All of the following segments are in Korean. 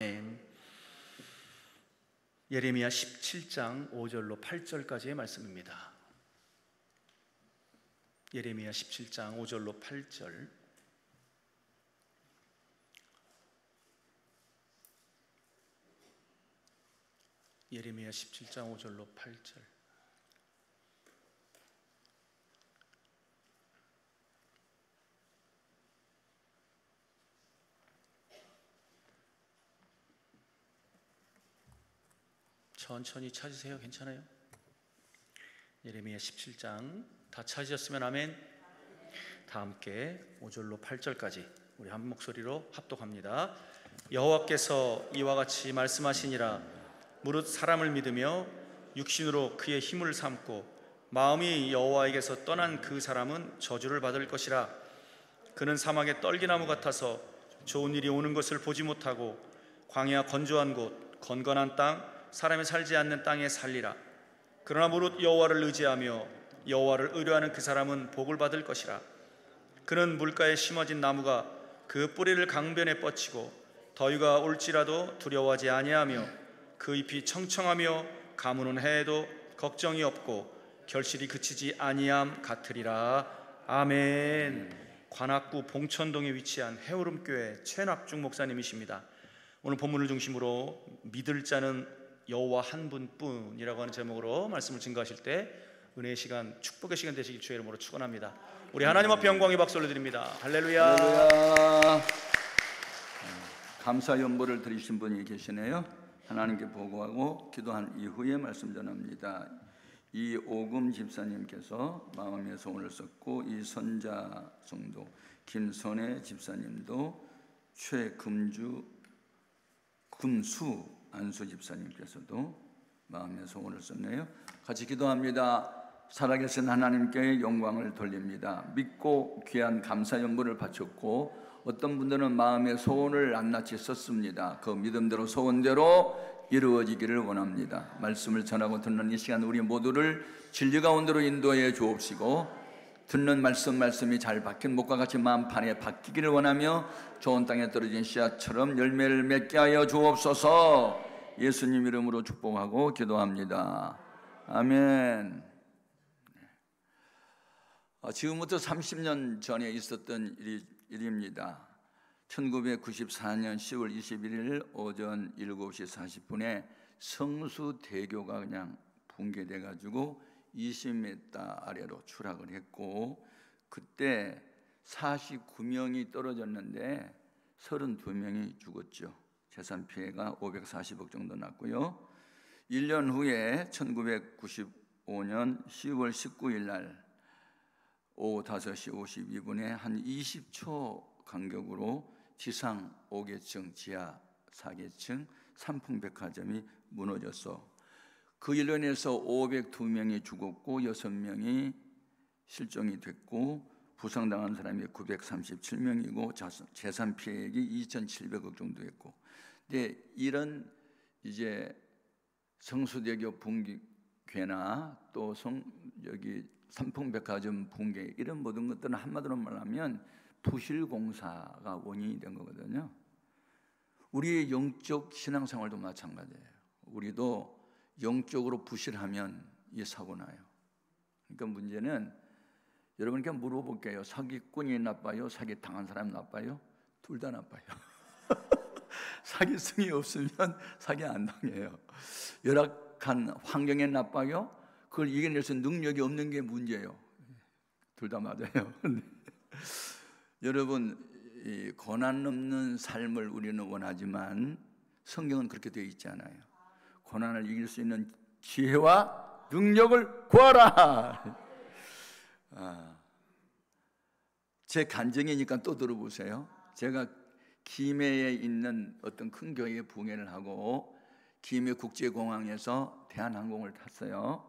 아멘. 예레미야 17장 5절로 8절까지의 말씀입니다. 예레미야 17장 5절로 8절. 예레미야 17장 5절로 8절. 천천히 찾으세요. 괜찮아요? 예레미야 17장 다 찾으셨으면 아멘. 다 함께 5절로 8절까지 우리 한 목소리로 합독합니다. 여호와께서 이와 같이 말씀하시니라. 무릇 사람을 믿으며 육신으로 그의 힘을 삼고 마음이 여호와에게서 떠난 그 사람은 저주를 받을 것이라. 그는 사막의 떨기나무 같아서 좋은 일이 오는 것을 보지 못하고 광야 건조한 곳 건건한 땅 사람이 살지 않는 땅에 살리라. 그러나 무릇 여호와를 의지하며 여호와를 의뢰하는 그 사람은 복을 받을 것이라. 그는 물가에 심어진 나무가 그 뿌리를 강변에 뻗치고 더위가 올지라도 두려워하지 아니하며 그 잎이 청청하며 가무는 해에도 걱정이 없고 결실이 그치지 아니함 같으리라. 아멘. 관악구 봉천동에 위치한 해오름교회 최낙중 목사님이십니다. 오늘 본문을 중심으로 믿을 자는 여호와 한 분뿐이라고 하는 제목으로 말씀을 증거하실 때 은혜의 시간, 축복의 시간 되시길 주의 이름으로 축원합니다. 우리 하나님 앞에 영광의 박수 올려드립니다. 할렐루야. 할렐루야. 감사 연보를 드리신 분이 계시네요. 하나님께 보고하고 기도한 이후에 말씀 전합니다. 이오금 집사님께서 마음의 소원을 썼고, 이선자 성도 김선혜 집사님도, 최금수 안수 집사님께서도 마음의 소원을 썼네요. 같이 기도합니다. 살아계신 하나님께 영광을 돌립니다. 믿고 귀한 감사 연보를 바쳤고, 어떤 분들은 마음의 소원을 낱낱이 썼습니다. 그 믿음대로 소원대로 이루어지기를 원합니다. 말씀을 전하고 듣는 이 시간 우리 모두를 진리 가운데로 인도해 주옵시고, 듣는 말씀이 잘 박힌 목과 같이 마음판에 박히기를 원하며 좋은 땅에 떨어진 씨앗처럼 열매를 맺게 하여 주옵소서. 예수님 이름으로 축복하고 기도합니다. 아멘. 지금부터 30년 전에 있었던 일입니다. 1994년 10월 21일 오전 7시 40분에 성수대교가 그냥 붕괴돼 가지고 20m 아래로 추락을 했고, 그때 49명이 떨어졌는데 32명이 죽었죠. 재산 피해가 540억 정도 났고요. 1년 후에 1995년 10월 19일 날 오후 5시 52분에 한 20초 간격으로 지상 5계층, 지하 4계층 삼풍백화점이 무너져서 그 일로 인해서 502명이 죽었고 6명이 실종이 됐고, 부상당한 사람이 937명이고 재산 피해액이 2,700억 정도 했고, 근데 이런 이제 성수대교 붕괴나 또 여기 삼풍백화점 붕괴, 이런 모든 것들은 한마디로 말하면 부실공사가 원인이 된 거거든요. 우리의 영적 신앙생활도 마찬가지예요. 우리도 영적으로 부실하면 이 사고 나요. 그러니까 문제는, 여러분께 물어볼게요. 사기꾼이 나빠요? 사기 당한 사람이 나빠요? 둘 다 나빠요. 사기성이 없으면 사기 안 당해요. 열악한 환경에 나빠요? 그걸 이겨낼 수 있는 능력이 없는 게 문제예요. 둘 다 맞아요. 여러분, 이 고난 없는 삶을 우리는 원하지만 성경은 그렇게 되어 있지 않아요. 고난을 이길 수 있는 지혜와 능력을 구하라. 제 간증이니까 또 들어보세요. 제가 김해에 있는 어떤 큰 교회에 부흥회를 하고 김해 국제공항에서 대한항공을 탔어요.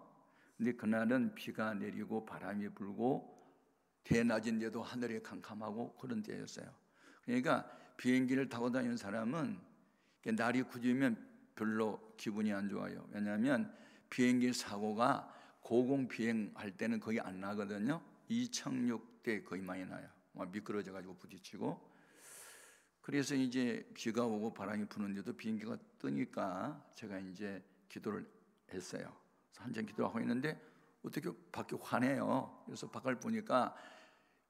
근데 그날은 비가 내리고 바람이 불고 대낮인데도 하늘이 캄캄하고 그런 때였어요. 그러니까 비행기를 타고 다니는 사람은 날이 굳으면 별로 기분이 안 좋아요. 왜냐하면 비행기 사고가 고공 비행할 때는 거의 안 나거든요. 이착륙 때 거의 많이 나요. 미끄러져 가지고 부딪히고. 그래서 이제 비가 오고 바람이 부는데도 비행기가 뜨니까 제가 이제 기도를 했어요. 한참 기도하고 있는데 어떻게 밖에 환해요. 그래서 밖을 보니까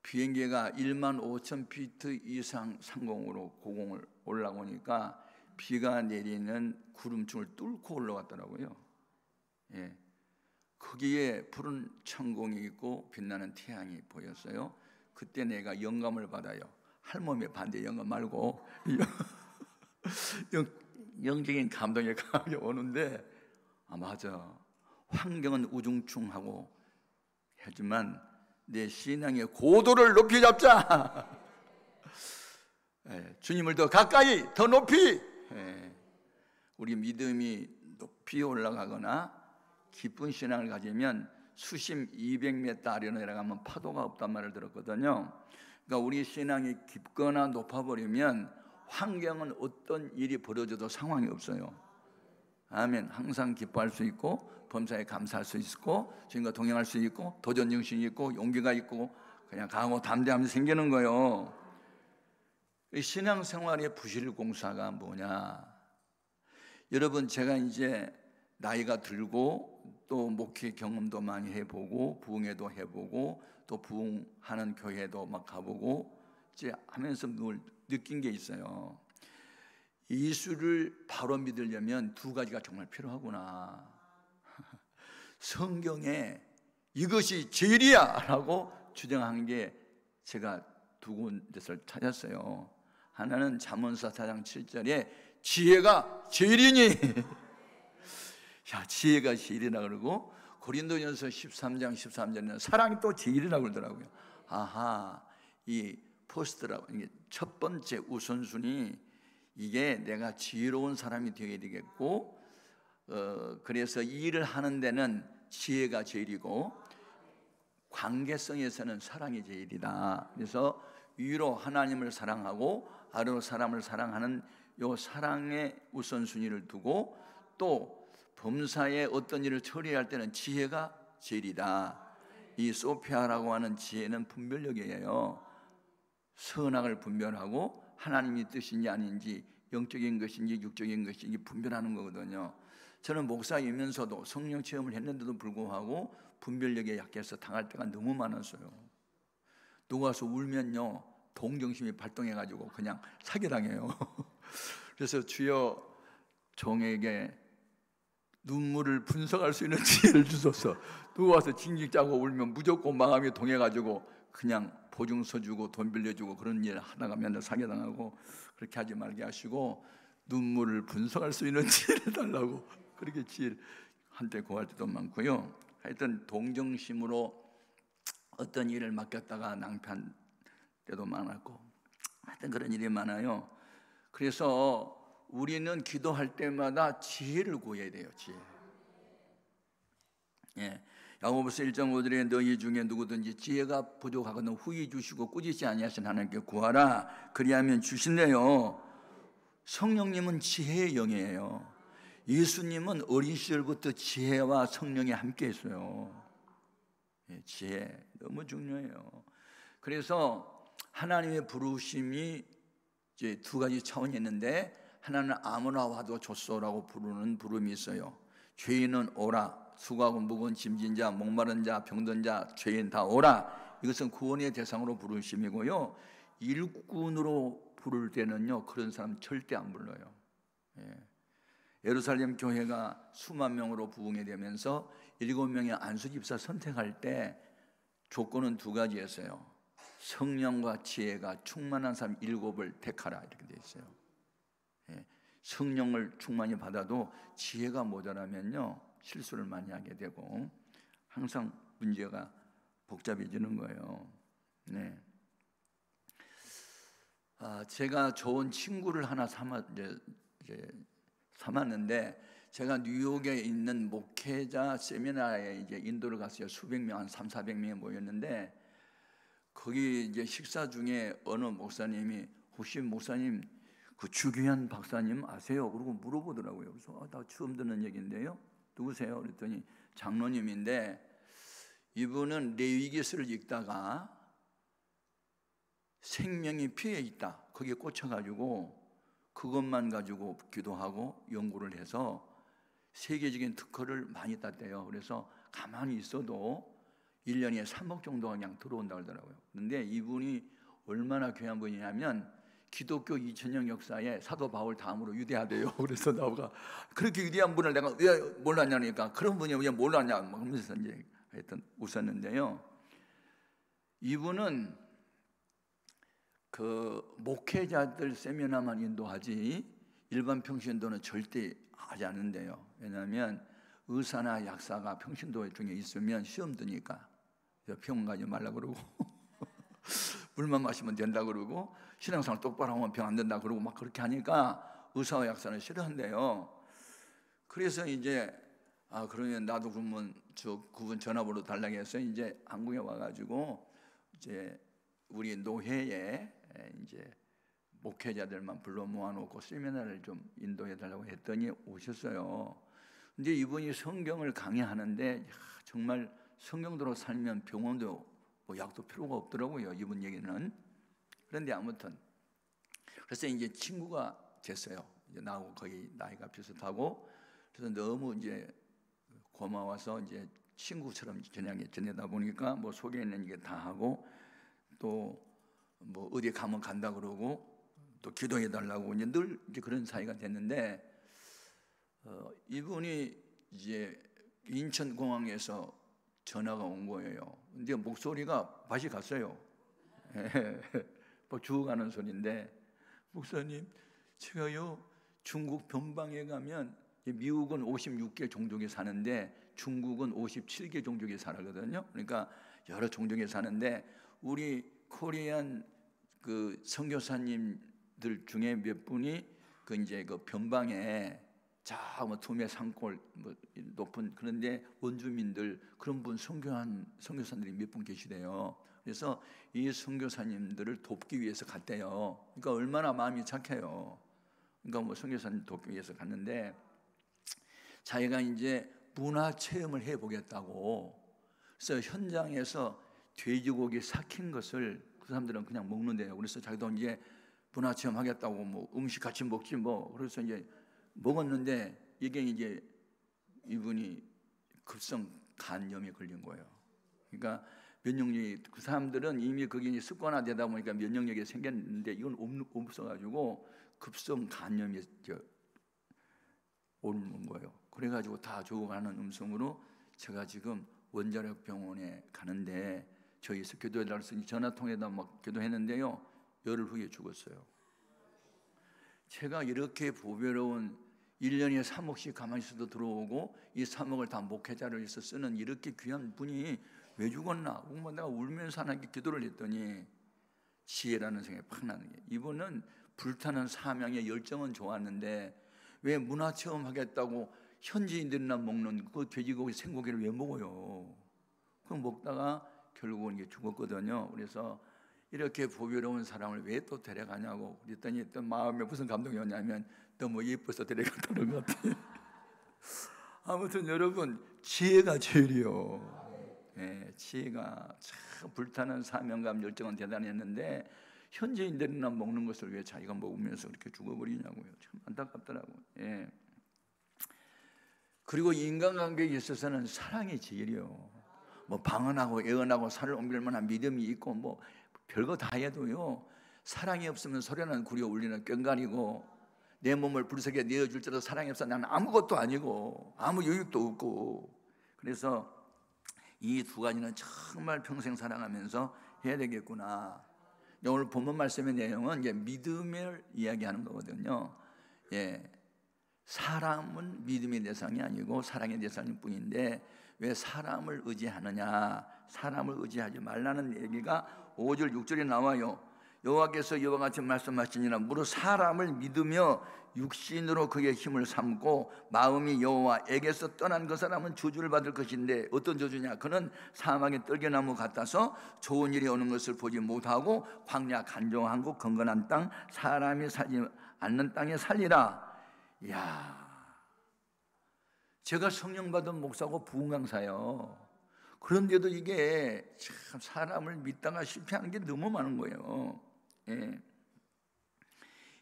비행기가 15,000피트 이상 상공으로 고공을 올라오니까 비가 내리는 구름층을 뚫고 올라왔더라고요. 예. 거기에 푸른 천공이 있고 빛나는 태양이 보였어요. 그때 내가 영감을 받아요. 할멈의 반대 영감 말고 영적인 감동이 강하게 오는데, 아 맞아, 환경은 우중충하고 하지만 내 신앙의 고도를 높이 잡자. 주님을 더 가까이, 더 높이. 우리 믿음이 높이 올라가거나 깊은 신앙을 가지면 수심 200m 아래로 내려가면 파도가 없단 말을 들었거든요. 그러니까 우리 신앙이 깊거나 높아버리면 환경은 어떤 일이 벌어져도 상황이 없어요. 아멘. 항상 기뻐할 수 있고 범사에 감사할 수 있고 주님과 동행할 수 있고 도전정신이 있고 용기가 있고 그냥 강하고 담대함이 생기는 거예요. 신앙생활의 부실공사가 뭐냐? 여러분, 제가 이제 나이가 들고 또 목회 경험도 많이 해보고 부흥회도 해보고 또 부흥하는 교회도 막 가보고 이제 하면서 늘 느낀 게 있어요. 예수를 바로 믿으려면 두 가지가 정말 필요하구나. 성경에 이것이 제일이야 라고 주장한 게 제가 두 군데를 찾았어요. 하나는 잠언서 4장 7절에 지혜가 제일이니 야, 지혜가 제일이라 그러고 고린도전서 13장 13절에는 사랑이 또 제일이라고 그러더라고요. 아하, 이 포스트라고, 이게 첫 번째 우선순위, 이게 내가 지혜로운 사람이 되어야 되겠고, 그래서 이 일을 하는 데는 지혜가 제일이고 관계성에서는 사랑이 제일이다. 그래서 위로 하나님을 사랑하고 아래로 사람을 사랑하는 요 사랑의 우선순위를 두고 또 범사에 어떤 일을 처리할 때는 지혜가 제일이다. 이 소피아라고 하는 지혜는 분별력이에요. 선악을 분별하고 하나님의 뜻인지 아닌지 영적인 것인지 육적인 것인지 분별하는 거거든요. 저는 목사이면서도 성령 체험을 했는데도 불구하고 분별력에 약해서 당할 때가 너무 많았어요. 누가 와서 울면요 동정심이 발동해가지고 그냥 사기당해요. 그래서 주여 종에게 눈물을 분석할 수 있는 지혜를 주소서. 누가 와서 징징 짜고 울면 무조건 마음이 동해가지고 그냥 보증 서주고 돈 빌려주고 그런 일 하다가 맨날 사기당하고, 그렇게 하지 말게 하시고 눈물을 분석할 수 있는 지혜를 달라고 그렇게 지혜를 한때 구할 때도 많고요. 하여튼 동정심으로 어떤 일을 맡겼다가 낭패한 때도 많았고 하여튼 그런 일이 많아요. 그래서 우리는 기도할 때마다 지혜를 구해야 돼요. 지혜. 예. 야고보서 1.5절에 너희 중에 누구든지 지혜가 부족하거든 후히 주시고 꾸짖지 아니하신 하나님께 구하라 그리하면 주신대요. 성령님은 지혜의 영이에요. 예수님은 어린 시절부터 지혜와 성령이 함께 했어요. 예, 지혜 너무 중요해요. 그래서 하나님의 부르심이 이제 두 가지 차원이 있는데, 하나는 아무나 와도 좋소라고 부르는 부름이 있어요. 죄인은 오라, 수고하고 무거운 짐진 자, 목마른 자, 병든 자, 죄인 다 오라. 이것은 구원의 대상으로 부르심이고요. 일꾼으로 부를 때는요 그런 사람 절대 안 불러요. 예. 예루살렘 교회가 수만 명으로 부흥이 되면서 7명의 안수 집사 선택할 때 조건은 두 가지였어요. 성령과 지혜가 충만한 사람 7을 택하라 이렇게 되어 있어요. 예. 성령을 충만히 받아도 지혜가 모자라면요 실수를 많이 하게 되고 항상 문제가 복잡해지는 거예요. 네. 제가 좋은 친구를 하나 삼았는데, 제가 뉴욕에 있는 목회자 세미나에 이제 인도를 갔어요. 수백 명, 한 300~400명이 모였는데, 거기 이제 식사 중에 어느 목사님이 혹시 목사님 그 주기현 박사님 아세요? 그러고 물어보더라고요. 그래서 나 처음 듣는 얘기인데요. 누구세요? 그랬더니 장로님인데, 이분은 레위기서를 읽다가 생명이 피에 있다. 거기에 꽂혀가지고 그것만 가지고 기도하고 연구를 해서 세계적인 특허를 많이 땄대요. 그래서 가만히 있어도 1년에 3억 정도가 그냥 들어온다고 하더라고요. 그런데 이분이 얼마나 귀한 분이냐면 기독교 2000년 역사에 사도 바울 다음으로 위대하대요. 그래서 나가 그렇게 위대한 분을 내가 왜 몰랐냐니까 그런 분이 왜 몰랐냐 막 하면서 이제 하여튼 웃었는데요. 이분은 그 목회자들 세미나만 인도하지 일반 평신도는 절대 하지 않는데요. 왜냐하면 의사나 약사가 평신도 중에 있으면 시험 드니까 병원 가지 말라 그러고 물만 마시면 된다 그러고 신앙생활 똑바로 하면 병 안 된다 그러고 막 그렇게 하니까 의사와 약사는 싫어한대요. 그래서 이제 그러면 나도 그러면 저 그분 전화번호 달라고 해서 이제 한국에 와가지고 이제 우리 노회에 이제 목회자들만 불러 모아놓고 세미나를 좀 인도해 달라고 했더니 오셨어요. 근데 이분이 성경을 강의하는데 정말 성경대로 살면 병원도 뭐 약도 필요가 없더라고요. 이분 얘기는. 그런데 아무튼 그래서 이제 친구가 됐어요. 이제 나하고 거의 나이가 비슷하고 그래서 너무 이제 고마워서 이제 친구처럼 지내다 보니까 뭐 소개는 이게 다 하고 또 뭐 어디 가면 간다 그러고 또 기도해 달라고 이제 늘 이제 그런 사이가 됐는데 이분이 이제 인천공항에서 전화가 온 거예요. 근데 목소리가 맛이 갔어요. 뭐 죽어가는 소리인데 목사님 제가요 중국 변방에 가면 미국은 56개 종족이 사는데 중국은 57개 종족이 살거든요. 그러니까 여러 종족이 사는데 우리 코리안 그 선교사님들 중에 몇 분이 그 이제 그 변방에 뭐 투매 산골 뭐 높은 그런데 원주민들 그런 분 선교사님들이 몇 분 계시대요. 그래서 이 선교사님들을 돕기 위해서 갔대요. 그러니까 얼마나 마음이 착해요. 그러니까 뭐 선교사님 돕기 위해서 갔는데 자기가 이제 문화 체험을 해보겠다고 그래서 현장에서 돼지고기 삭힌 것을 그 사람들은 그냥 먹는데요. 그래서 자기도 이제 문화 체험 하겠다고 뭐 음식 같이 먹지 뭐 그래서 이제 먹었는데 이게 이제 이분이 급성 간염에 걸린 거예요. 그러니까 면역력이 그 사람들은 이미 그게 습관화되다 보니까 면역력이 생겼는데 이건 없어가지고 급성 간염이 오는 거예요. 그래가지고 다 죽어가는 음성으로 제가 지금 원자력 병원에 가는데 저기서 기도해달라고 해서 전화 통해다 막 기도했는데요. 열흘 후에 죽었어요. 제가 이렇게 보배로운 1년에 3억씩 가만히 있어도 들어오고 이 3억을 다 목회자를 위해서 쓰는 이렇게 귀한 분이 왜 죽었나? 내가 울면서 하나님께 기도를 했더니 지혜라는 생각이 팍 나는 게 이분은 불타는 사명의 열정은 좋았는데 왜 문화체험 하겠다고 현지인들이나 먹는 그 돼지고기 생고기를 왜 먹어요? 그거 먹다가 결국은 이게 죽었거든요. 그래서 이렇게 보배로운 사람을 왜 또 데려가냐고 그랬더니 또 마음에 무슨 감동이 왔냐면 너무 예뻐서 데려갔다는 것 같아요. 아무튼 여러분 지혜가 제일이요. 네, 지혜가 참 불타는 사명감 열정은 대단했는데 현지인들이나 먹는 것을 왜 자기가 먹으면서 그렇게 죽어버리냐고요. 참 안타깝더라고요. 예. 그리고 인간관계에 있어서는 사랑이 제일이요. 뭐 방언하고 예언하고 살을 옮길 만한 믿음이 있고 뭐 별거 다 해도요. 사랑이 없으면 소리나는 구려 울리는 꽹과리고 내 몸을 불쌍하게 내어줄 때도 사랑이 없어 나는 아무것도 아니고 아무 여유도 없고 그래서 이 두 가지는 정말 평생 사랑하면서 해야 되겠구나. 오늘 본문 말씀의 내용은 이제 믿음을 이야기하는 거거든요. 예, 사람은 믿음의 대상이 아니고 사랑의 대상일 뿐인데 왜 사람을 의지하느냐? 사람을 의지하지 말라는 얘기가 5절 6절에 나와요. 여호와께서 이와 같이 말씀하시니라 무릇 사람을 믿으며 육신으로 그의 힘을 삼고 마음이 여호와에게서 떠난 그 사람은 저주를 받을 것인데 어떤 저주냐? 그는 사막의 떨겨나무 같아서 좋은 일이 오는 것을 보지 못하고 광야 간종한 곳 건건한 땅 사람이 살지 않는 땅에 살리라. 이야, 제가 성령 받은 목사고 부흥 강사요. 그런데도 이게 참 사람을 믿다가 실패하는 게 너무 많은 거예요. 예.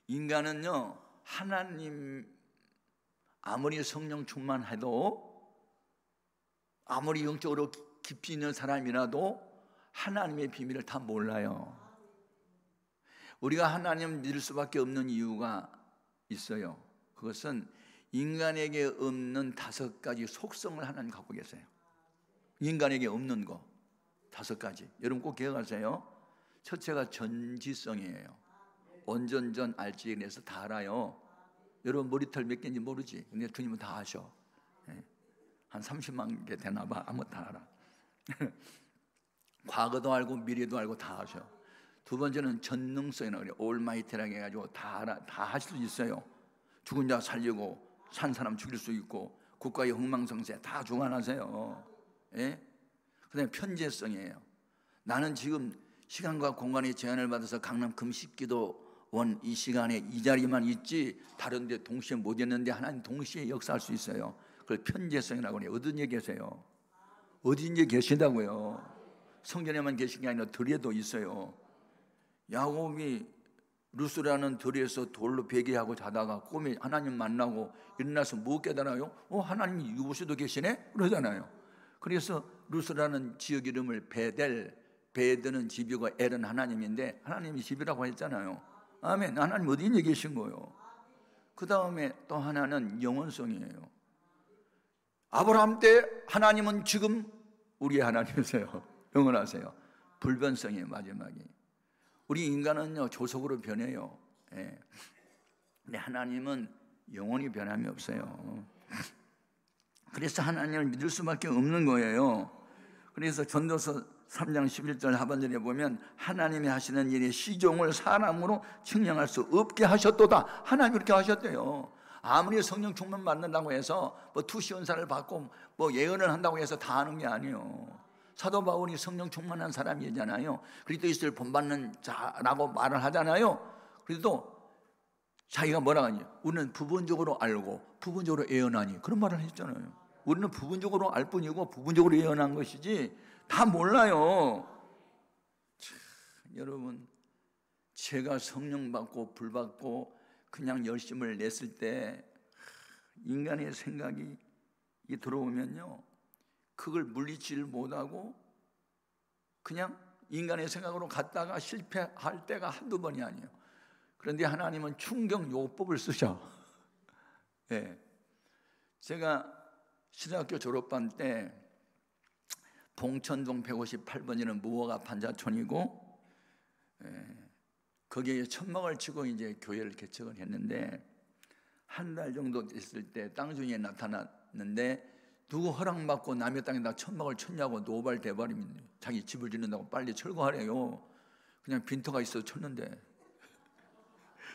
인간은요, 하나님 아무리 성령 충만해도, 아무리 영적으로 깊이 있는 사람이라도 하나님의 비밀을 다 몰라요. 우리가 하나님을 믿을 수밖에 없는 이유가 있어요. 그것은 인간에게 없는 5가지 속성을 하나님 갖고 계세요. 인간에게 없는 거 5가지. 여러분 꼭 기억하세요. 첫째가 전지성이에요. 온전전 알지에서 다 알아요. 여러분 머리털 몇 개인지 모르지. 근데 주님은 다 아셔. 한 30만 개 되나 봐. 아무것도 다 알아. 과거도 알고 미래도 알고 다 아셔. 두 번째는 전능성이라고 그래요. 올마이티라고 해가지고 다 알아, 다 하실 수 있어요. 죽은 자 살리고 산 사람 죽일 수 있고 국가의 흥망성쇠 다 주관하세요. 예? 그다음에 편재성이에요. 나는 지금 시간과 공간의 제한을 받아서 강남 금식기도원 이 시간에 이 자리만 있지 다른 데 동시에 못 있는데 하나님 동시에 역사할 수 있어요. 그걸 편재성이라고 해요. 어딘지 계세요? 어딘지 계시다고요. 성전에만 계신 게 아니라 들에도 있어요. 야곱이 루스라는 들에서 돌로 베개하고 자다가 꿈에 하나님 만나고 일어나서 뭐 깨달아요? 하나님이 이곳에도 계시네? 그러잖아요. 그래서 루스라는 지역 이름을 베델은 집이고 엘은 하나님인데 하나님이 집이라고 했잖아요. 아멘. 하나님 어디에 계신 거예요? 그 다음에 또 하나는 영원성이에요. 아브라함 때 하나님은 지금 우리의 하나님이세요. 영원하세요. 불변성이에요. 마지막이. 우리 인간은요 조속으로 변해요. 예. 근데 하나님은 영원히 변함이 없어요. 그래서 하나님을 믿을 수밖에 없는 거예요. 그래서 전도서 3장 11절 하반절에 보면 하나님이 하시는 일의 시종을 사람으로 측량할 수 없게 하셨도다. 하나님이 그렇게 하셨대요. 아무리 성령 충만 받는다고 해서 뭐 투시 은사를 받고 뭐 예언을 한다고 해서 다 하는 게 아니에요. 사도 바울이 성령 충만한 사람이잖아요. 그리스도를 본받는 자라고 말을 하잖아요. 그래도 자기가 뭐라 하냐? 우리는 부분적으로 알고 부분적으로 예언하니 그런 말을 했잖아요. 우리는 부분적으로 알 뿐이고 부분적으로 예언한 것이지 다 몰라요. 참, 여러분 제가 성령 받고 불 받고 그냥 열심을 냈을 때 인간의 생각이 들어오면요 그걸 물리치를 못하고 그냥 인간의 생각으로 갔다가 실패할 때가 한두 번이 아니에요. 그런데 하나님은 충격요법을 쓰셔. 네. 제가 신학교 졸업반 때 봉천동 158번이라는 무허가 판자촌이고 거기에 천막을 치고 이제 교회를 개척을 했는데 한 달 정도 됐을 때 땅 중에 나타났는데 누구 허락받고 남의 땅에다 천막을 쳤냐고 노발대발입니다. 자기 집을 짓는다고 빨리 철거하래요. 그냥 빈터가 있어서 쳤는데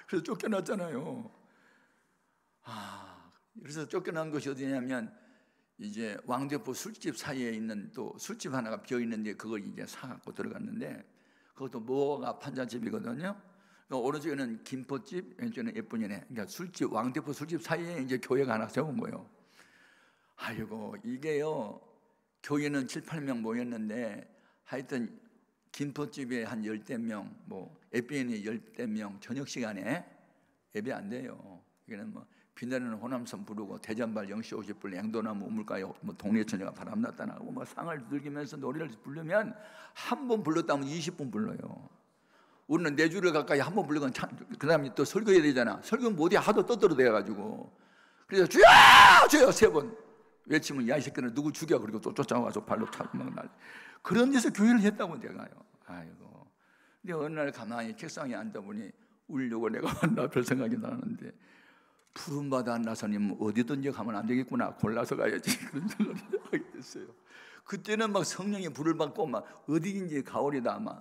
그래서 쫓겨났잖아요. 그래서 쫓겨난 것이 어디냐면 이제 왕대포 술집 사이에 있는 또 술집 하나가 비어 있는데 그걸 이제 사갖고 들어갔는데 그것도 뭐가 판자집이거든요. 그러니까 오른쪽에는 김포집, 왼쪽에는 예쁜이네. 그러니까 술집 왕대포 술집 사이에 이제 교회가 하나 세운 거예요. 아이고 이게요 교회는 7, 8명 모였는데 하여튼 김포집에 한 10대 명, 뭐 에피엔이 10대 명 저녁 시간에 예배 안 돼요. 이게는 뭐 비나리는 호남선 부르고 대전발 0시 50분 양도나무 우물가에 뭐 동네 처녀가 바람났다 나고 뭐 상을 들기면서 노래를 부르면 한 번 불렀다면 20분 불러요. 우리는 4주를 가까이 한 번 부르건 그 다음에 또 설교해야 되잖아. 설교는 못해 하도 떠들어대가지고 그래서 주여 주여 3번 외치면 야 이 새끼는 누구 죽여 그리고 또 쫓아와서 발로 차고 막 날. 그런 데서 교회를 했다고 내가요. 아이고. 근데 어느 날 가만히 책상에 앉아보니 울려고 내가 만나 별 생각이 나는데 푸른바다 나서님 어디든지 가면 안 되겠구나. 골라서 가야지. 그런 생각을 하게 됐어요. 그때는 막 성령의 불을 받고 막 어디인지 가오리다 아마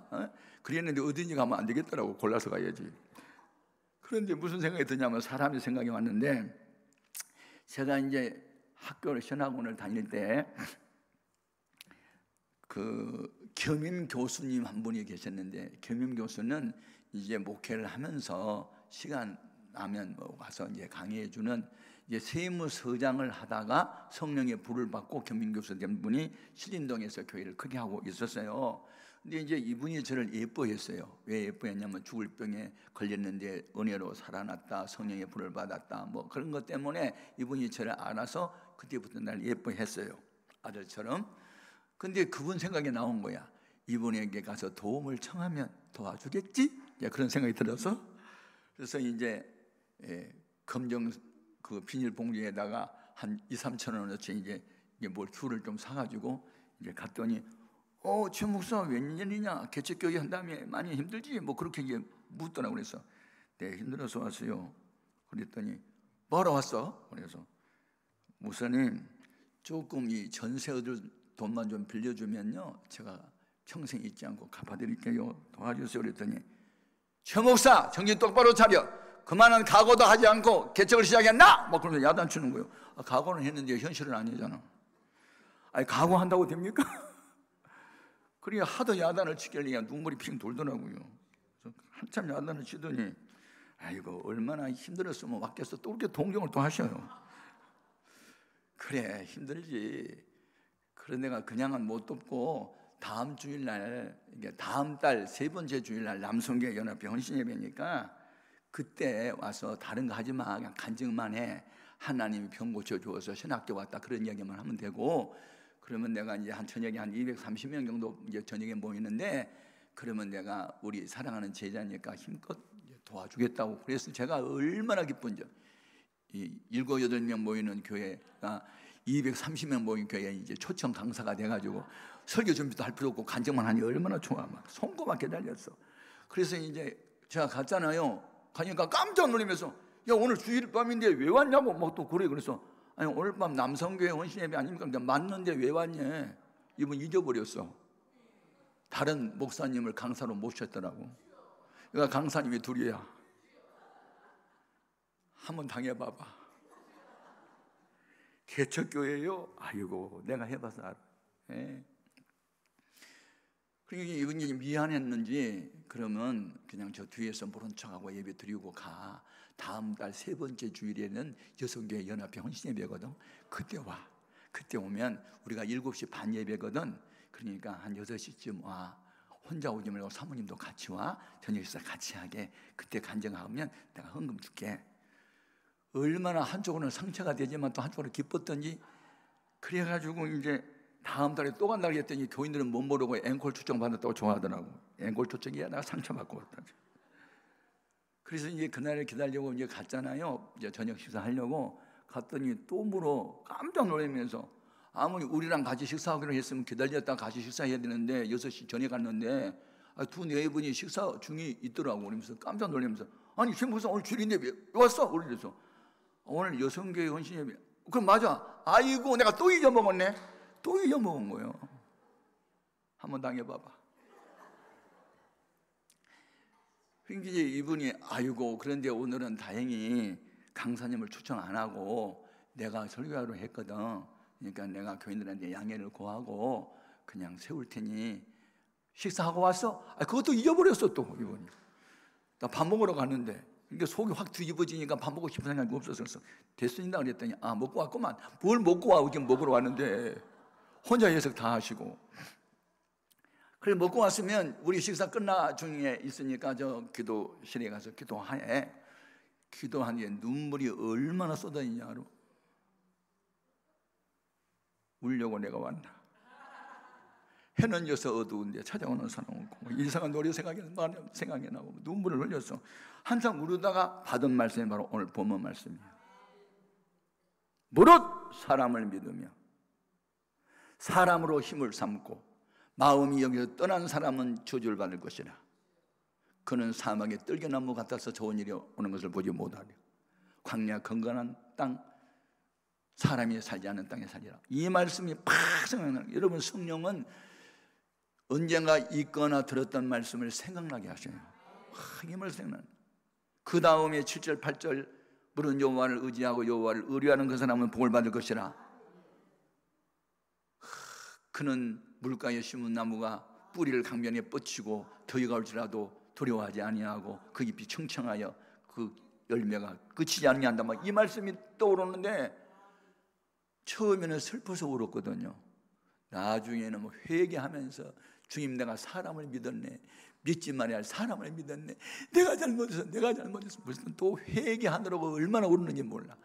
그랬는데 어디인지 가면 안 되겠더라고. 골라서 가야지. 그런데 무슨 생각이 드냐면 사람의 생각이 왔는데 제가 이제 학교를 신학원을 다닐 때 그 겸임 교수님 한 분이 계셨는데 겸임 교수는 이제 목회를 하면서 시간 나면 뭐 와서 이제 강의해 주는 이제 세무서장을 하다가 성령의 불을 받고 겸임 교수 된 분이 신림동에서 교회를 크게 하고 있었어요. 근데 이제 이분이 저를 예뻐했어요. 왜 예뻐했냐면 죽을 병에 걸렸는데 은혜로 살아났다, 성령의 불을 받았다, 뭐 그런 것 때문에 이분이 저를 알아서 그때부터 날 예뻐했어요, 아들처럼. 근데 그분 생각이 나온 거야. 이분에게 가서 도움을 청하면 도와주겠지? 그런 생각이 들어서, 그래서 이제 검정 그 비닐봉지에다가 한 2-3천 원어치 이제 뭘 귤을 좀 사가지고 이제 갔더니 최 목사 웬일이냐, 개척교회 한 다음에 많이 힘들지? 뭐 그렇게 이제 묻더라고. 그래서 네, 힘들어서 왔어요. 그랬더니 뭐하러 왔어? 그래서 목사님, 조금 이 전세 얻을 돈만 좀 빌려주면요, 제가 평생 잊지 않고 갚아드릴게요. 도와주세요. 그랬더니 최 목사 정신 똑바로 차려. 그만한 각오도 하지 않고 개척을 시작했나? 막 그러면서 야단치는 거예요. 각오는 했는데 현실은 아니잖아. 아니 각오한다고 됩니까? 그러니까 하도 야단을 치길래 눈물이 핑 돌더라고요. 그래서 한참 야단을 치더니 아이고 얼마나 힘들었으면 왔겠어. 또 이렇게 동정을 또 하셔요. 그래 힘들지. 그런 내가 그냥은 못 돕고 다음 주일날, 다음 달 3번째 주일날 남성교회 연합회 헌신예배니까 그때 와서 다른 거 하지 마. 그냥 간증만 해. 하나님이 병 고쳐주어서 신학교 왔다. 그런 이야기만 하면 되고, 그러면 내가 이제 한 저녁에 한 230명 정도 이제 저녁에 모이는데, 그러면 내가 우리 사랑하는 제자니까 힘껏 도와주겠다고. 그래서 제가 얼마나 기쁜지. 이 7-8명 모이는 교회가 230명 모인 교회에 이제 초청 강사가 돼가지고 설교 준비도 할 필요 없고 간증만 하니 얼마나 좋아. 막 손꼽아 기다렸어. 그래서 이제 제가 갔잖아요. 가니까 깜짝 놀라면서 야 오늘 주일 밤인데 왜 왔냐고 막 또 그래. 그래서 아니 오늘 밤 남성교회 헌신예배 아닙니까? 맞는데 왜 왔냐. 이분 잊어버렸어. 다른 목사님을 강사로 모셨더라고. 그러니까 강사님이 둘이야. 한번 당해봐봐. 개척교회요? 아이고 내가 해봐서 알아. 그러니까 이분이 미안했는지 그러면 그냥 저 뒤에서 모른 척하고 예배 드리고 가. 다음 달 3번째 주일에는 여성교회 연합회 헌신예배거든. 그때 와. 그때 오면 우리가 7시 반 예배거든. 그러니까 한 6시쯤 와. 혼자 오지 말고 사모님도 같이 와. 저녁 식사 같이 하게. 그때 간증하면 내가 헌금 줄게. 얼마나 한쪽으로는 상처가 되지만 또 한쪽으로 기뻤던지. 그래가지고 이제 다음 달에 또 간다고 했더니 교인들은 못 모르고 앵콜 초청 받았다고 좋아하더라고. 앵콜 초청이야 내가 상처받고 왔다. 그래서 이제 그날을 기다리려고 이제 갔잖아요. 이제 저녁 식사하려고 갔더니 또 물어. 깜짝 놀라면서 아무리 우리랑 같이 식사하기로 했으면 기다렸다가 같이 식사해야 되는데 6시 전에 갔는데 두 네 분이 식사 중이 있더라고. 그러면서 깜짝 놀라면서 아니 최 목사 오늘 주일인데 왜 왔어? 그래서 오늘 여성교회 헌신예배. 그럼 맞아. 아이고 내가 또 잊어먹었네. 또 잊어먹은 거예요. 한번 당해봐봐. 그러니까 이분이 아이고 그런데 오늘은 다행히 강사님을 초청 안 하고 내가 설교하러 했거든. 그러니까 내가 교인들한테 양해를 구하고 그냥 세울 테니 식사하고 왔어? 그것도 잊어버렸어 또 이분이. 나 밥 먹으러 갔는데 그러니까 속이 확 뒤집어지니까 밥 먹고 싶은 생각이 없어서 됐습니다 그랬더니 먹고 왔구만. 뭘 먹고 와? 이렇게 먹으러 왔는데 혼자 예석 다 하시고. 그래 먹고 왔으면 우리 식사 끝나 중에 있으니까 저 기도실에 가서 기도해. 기도하는데 눈물이 얼마나 쏟아지냐 알아? 울려고 내가 왔나? 해는 져서 어두운데 찾아오는 사람 없고 이상한 노래 생각이 나고 눈물을 흘렸어. 한참 울다가 받은 말씀이 바로 오늘 본문 말씀이에요. 무릇 사람을 믿으며 사람으로 힘을 삼고 마음이 여기서 떠난 사람은 저주를 받을 것이라. 그는 사막의 뜰개나무 같아서 좋은 일이 오는 것을 보지 못하려. 광야 건강한 땅, 사람이 살지 않는 땅에 살리라. 이 말씀이 팍 생각나요. 여러분 성령은 언젠가 읽거나 들었던 말씀을 생각나게 하셔요. 이 말씀 생각나요. 그 다음에 7절 8절 물은 여호와를 의지하고 여호와를 의뢰하는 그 사람은 복을 받을 것이라. 그는 물가에 심은 나무가 뿌리를 강변에 뻗치고 더위가 올지라도 두려워하지 아니하고 그 잎이 청청하여 그 열매가 그치지 않게 한다. 막 이 말씀이 떠오르는데 처음에는 슬퍼서 울었거든요. 나중에는 회개하면서 주님, 내가 사람을 믿었네. 믿지 말아야 사람을 믿었네. 내가 잘못했어. 무슨 또 회개하느라고 얼마나 울는지 몰라.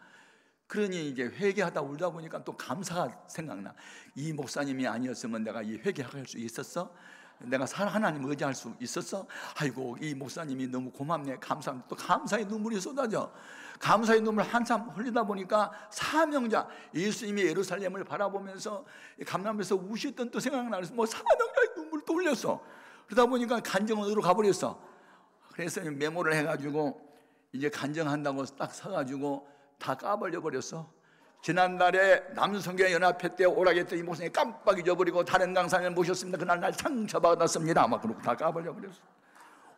그러니 이제 회개하다 울다 보니까 또 감사가 생각나. 이 목사님이 아니었으면 내가 이 회개할 수 있었어? 내가 하나님 의지할 수 있었어? 아이고, 이 목사님이 너무 고맙네. 감사합니다. 또 감사의 눈물이 쏟아져. 감사의 눈물 한참 흘리다 보니까 사명자 예수님이 예루살렘을 바라보면서 감람에서 우셨던 또 생각나서 뭐 사명자의 눈물을 또 흘렸어. 그러다 보니까 간정원으로 가버렸어. 그래서 메모를 해가지고 이제 간정한다고 딱 서가지고 다 까발려 버렸어. 지난달에 남성교회 연합회 때 오라고 했더니 목사님이 깜빡 잊어버리고 다른 강사를 모셨습니다. 그날 날 상처받았습니다. 막 그러고 다 까발려 버렸어.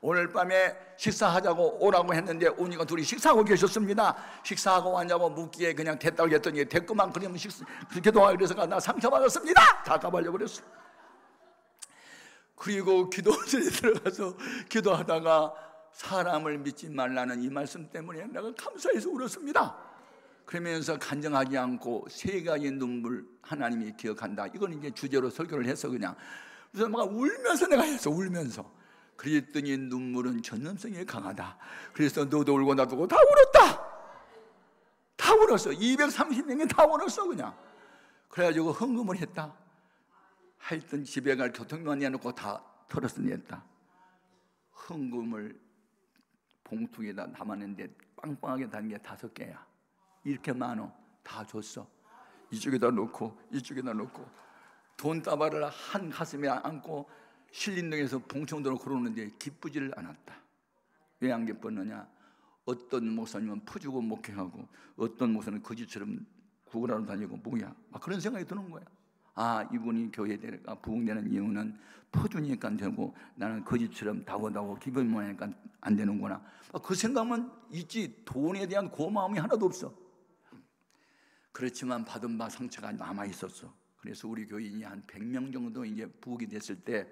오늘 밤에 식사하자고 오라고 했는데 오니까 둘이 식사하고 계셨습니다. 식사하고 왔냐고 묻기에 그냥 됐다고 했더니 됐구만. 그러면 기도하기 그래서 나 상처받았습니다. 다 까발려 버렸어. 그리고 기도실에 들어가서 기도하다가 사람을 믿지 말라는 이 말씀 때문에 내가 감사해서 울었습니다. 그러면서 간정하지 않고 세 가지 눈물 하나님이 기억한다. 이건 이제 주제로 설교를 했어 그냥. 그래서 막 울면서 내가 했어. 울면서. 그랬더니 눈물은 전염성이 강하다. 그래서 너도 울고 나도 울고 다 울었다. 다 울었어. 230명이 다 울었어 그냥. 그래가지고 헌금을 했다. 하여튼 집에 갈 교통비만 내놓고 다 털어서 냈다. 헌금을 봉투에다 담았는데 빵빵하게 단 게 5개야. 이렇게 많어. 다 줬어. 이쪽에다 놓고 이쪽에다 놓고 돈다발을 한 가슴에 안고 신림동에서 봉청도로 걸어오는데 기쁘지를 않았다. 왜 안 기뻤느냐? 어떤 목사님은 퍼주고 목회하고 어떤 목사는 거지처럼 구걸하러 다니고 뭐야? 막 그런 생각이 드는 거야. 아, 이분이 교회에 부흥되는 이유는 퍼주니까 되고 나는 거지처럼 다고다고 기분 모양이니까 안 되는구나. 그 생각만 있지 돈에 대한 고마움이 하나도 없어. 그렇지만 받은 바 상처가 남아 있었어. 그래서 우리 교인이 한 100명 정도 이제 부흥이 됐을 때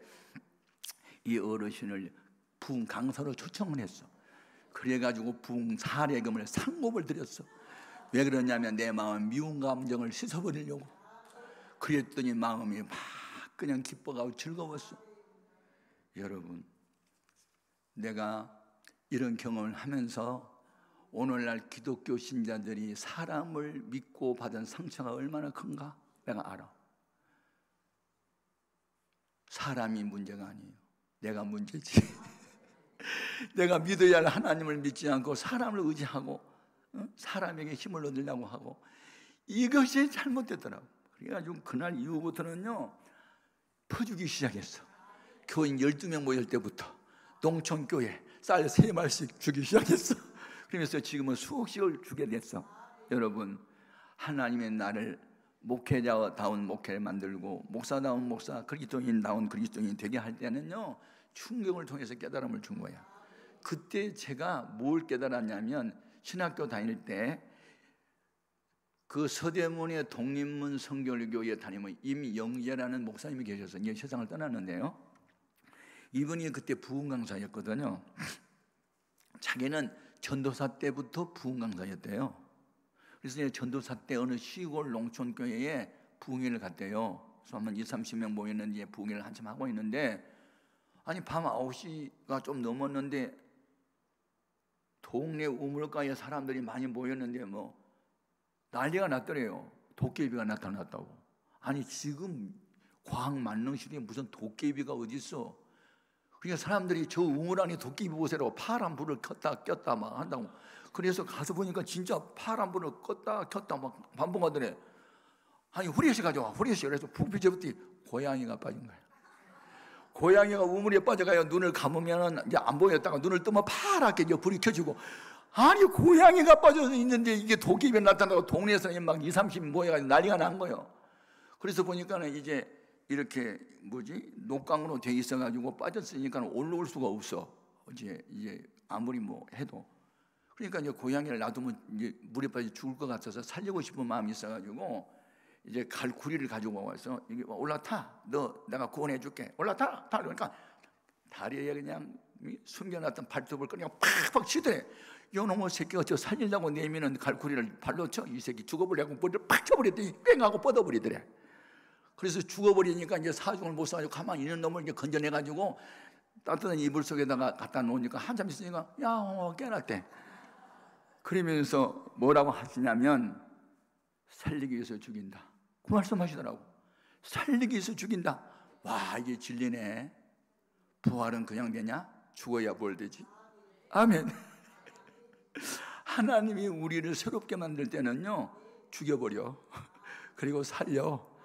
이 어르신을 부흥 강사로 초청을 했어. 그래가지고 부흥 사례금을 상급을 드렸어. 왜 그러냐면 내 마음 미운 감정을 씻어버리려고. 그랬더니 마음이 막 그냥 기뻐가고 즐거웠어. 여러분, 내가 이런 경험을 하면서 오늘날 기독교 신자들이 사람을 믿고 받은 상처가 얼마나 큰가 내가 알아. 사람이 문제가 아니에요. 내가 문제지. 내가 믿어야 할 하나님을 믿지 않고 사람을 의지하고 사람에게 힘을 얻으려고 하고 이것이 잘못됐더라고. 그래가지고 그날 이후부터는요 퍼주기 시작했어. 교인 12명 모일 때부터 농촌교회 쌀 3말씩 주기 시작했어. 그러면서 지금은 수억씩을 주게 됐어. 여러분, 하나님의 나를 목회자다운 목회를 만들고 목사다운 목사, 그리스도인다운 그리스도인 되게 할 때는요 충격을 통해서 깨달음을 준 거야. 그때 제가 뭘 깨달았냐면 신학교 다닐 때 그 서대문의 독립문 성결교회에 다니면 임영재라는 목사님이 계셔서 이제 세상을 떠났는데요. 이분이 그때 부흥 강사였거든요. 자기는 전도사 때부터 부흥 강사였대요. 그래서 이제 전도사 때 어느 시골 농촌교회에 부흥회를 갔대요. 그래서 한 20-30명 모였는데 부흥회를 한참 하고 있는데 아니 밤 9시가 좀 넘었는데 동네 우물가에 사람들이 많이 모였는데 뭐 난리가 났더래요. 도깨비가 나타났다고. 아니 지금 과학 만능 시대에 무슨 도깨비가 어디 있어? 그러니까 사람들이 저 우물 안에 도깨비 보세요. 파란 불을 켰다 꼈다 막 한다고. 그래서 가서 보니까 진짜 파란 불을 껐다 켰다 막 반복하더래. 아니 후레쉬 가져와. 후레쉬. 그래서 부피제부터 고양이가 빠진 거야. 고양이가 우물에 빠져가요. 눈을 감으면 이제 안 보였다가 눈을 뜨면 파랗게 이제 불이 켜지고. 아니 고양이가 빠져서 있는데 이게 도깨비 나타나고 동네에서 막 20-30 모여가지고 난리가 난 거예요. 그래서 보니까는 이제 이렇게 녹강으로 돼 있어가지고 빠졌으니까 올라올 수가 없어. 이제 아무리 뭐 해도. 그러니까 이제 고양이를 놔두면 이제 물에 빠져 죽을 것 같아서 살리고 싶은 마음이 있어가지고 이제 갈구리를 가지고 와서 이게 올라타. 너 내가 구원해줄게. 올라타. 그러니까 다리에 그냥 숨겨놨던 발톱을 그냥 팍팍 치더래. 요놈의 새끼가 저 살리려고 내미는 갈구리를 발로 쳐. 이 새끼 죽어버리려고 머리를 팍 쳐버렸더니 뺑 하고 뻗어버리더래. 그래서 죽어버리니까 이제 사중을 못 사가지고 가만히 있는 놈을 이제 건져내가지고 따뜻한 이불 속에다가 갖다 놓으니까 한참 있으니까 야 깨났대. 그러면서 뭐라고 하시냐면 살리기 위해서 죽인다. 그 말씀 하시더라고. 살리기 위해서 죽인다. 와, 이게 진리네. 부활은 그냥 되냐? 죽어야 뭘 되지? 아멘. 하나님이 우리를 새롭게 만들 때는요, 죽여버려. 그리고 살려.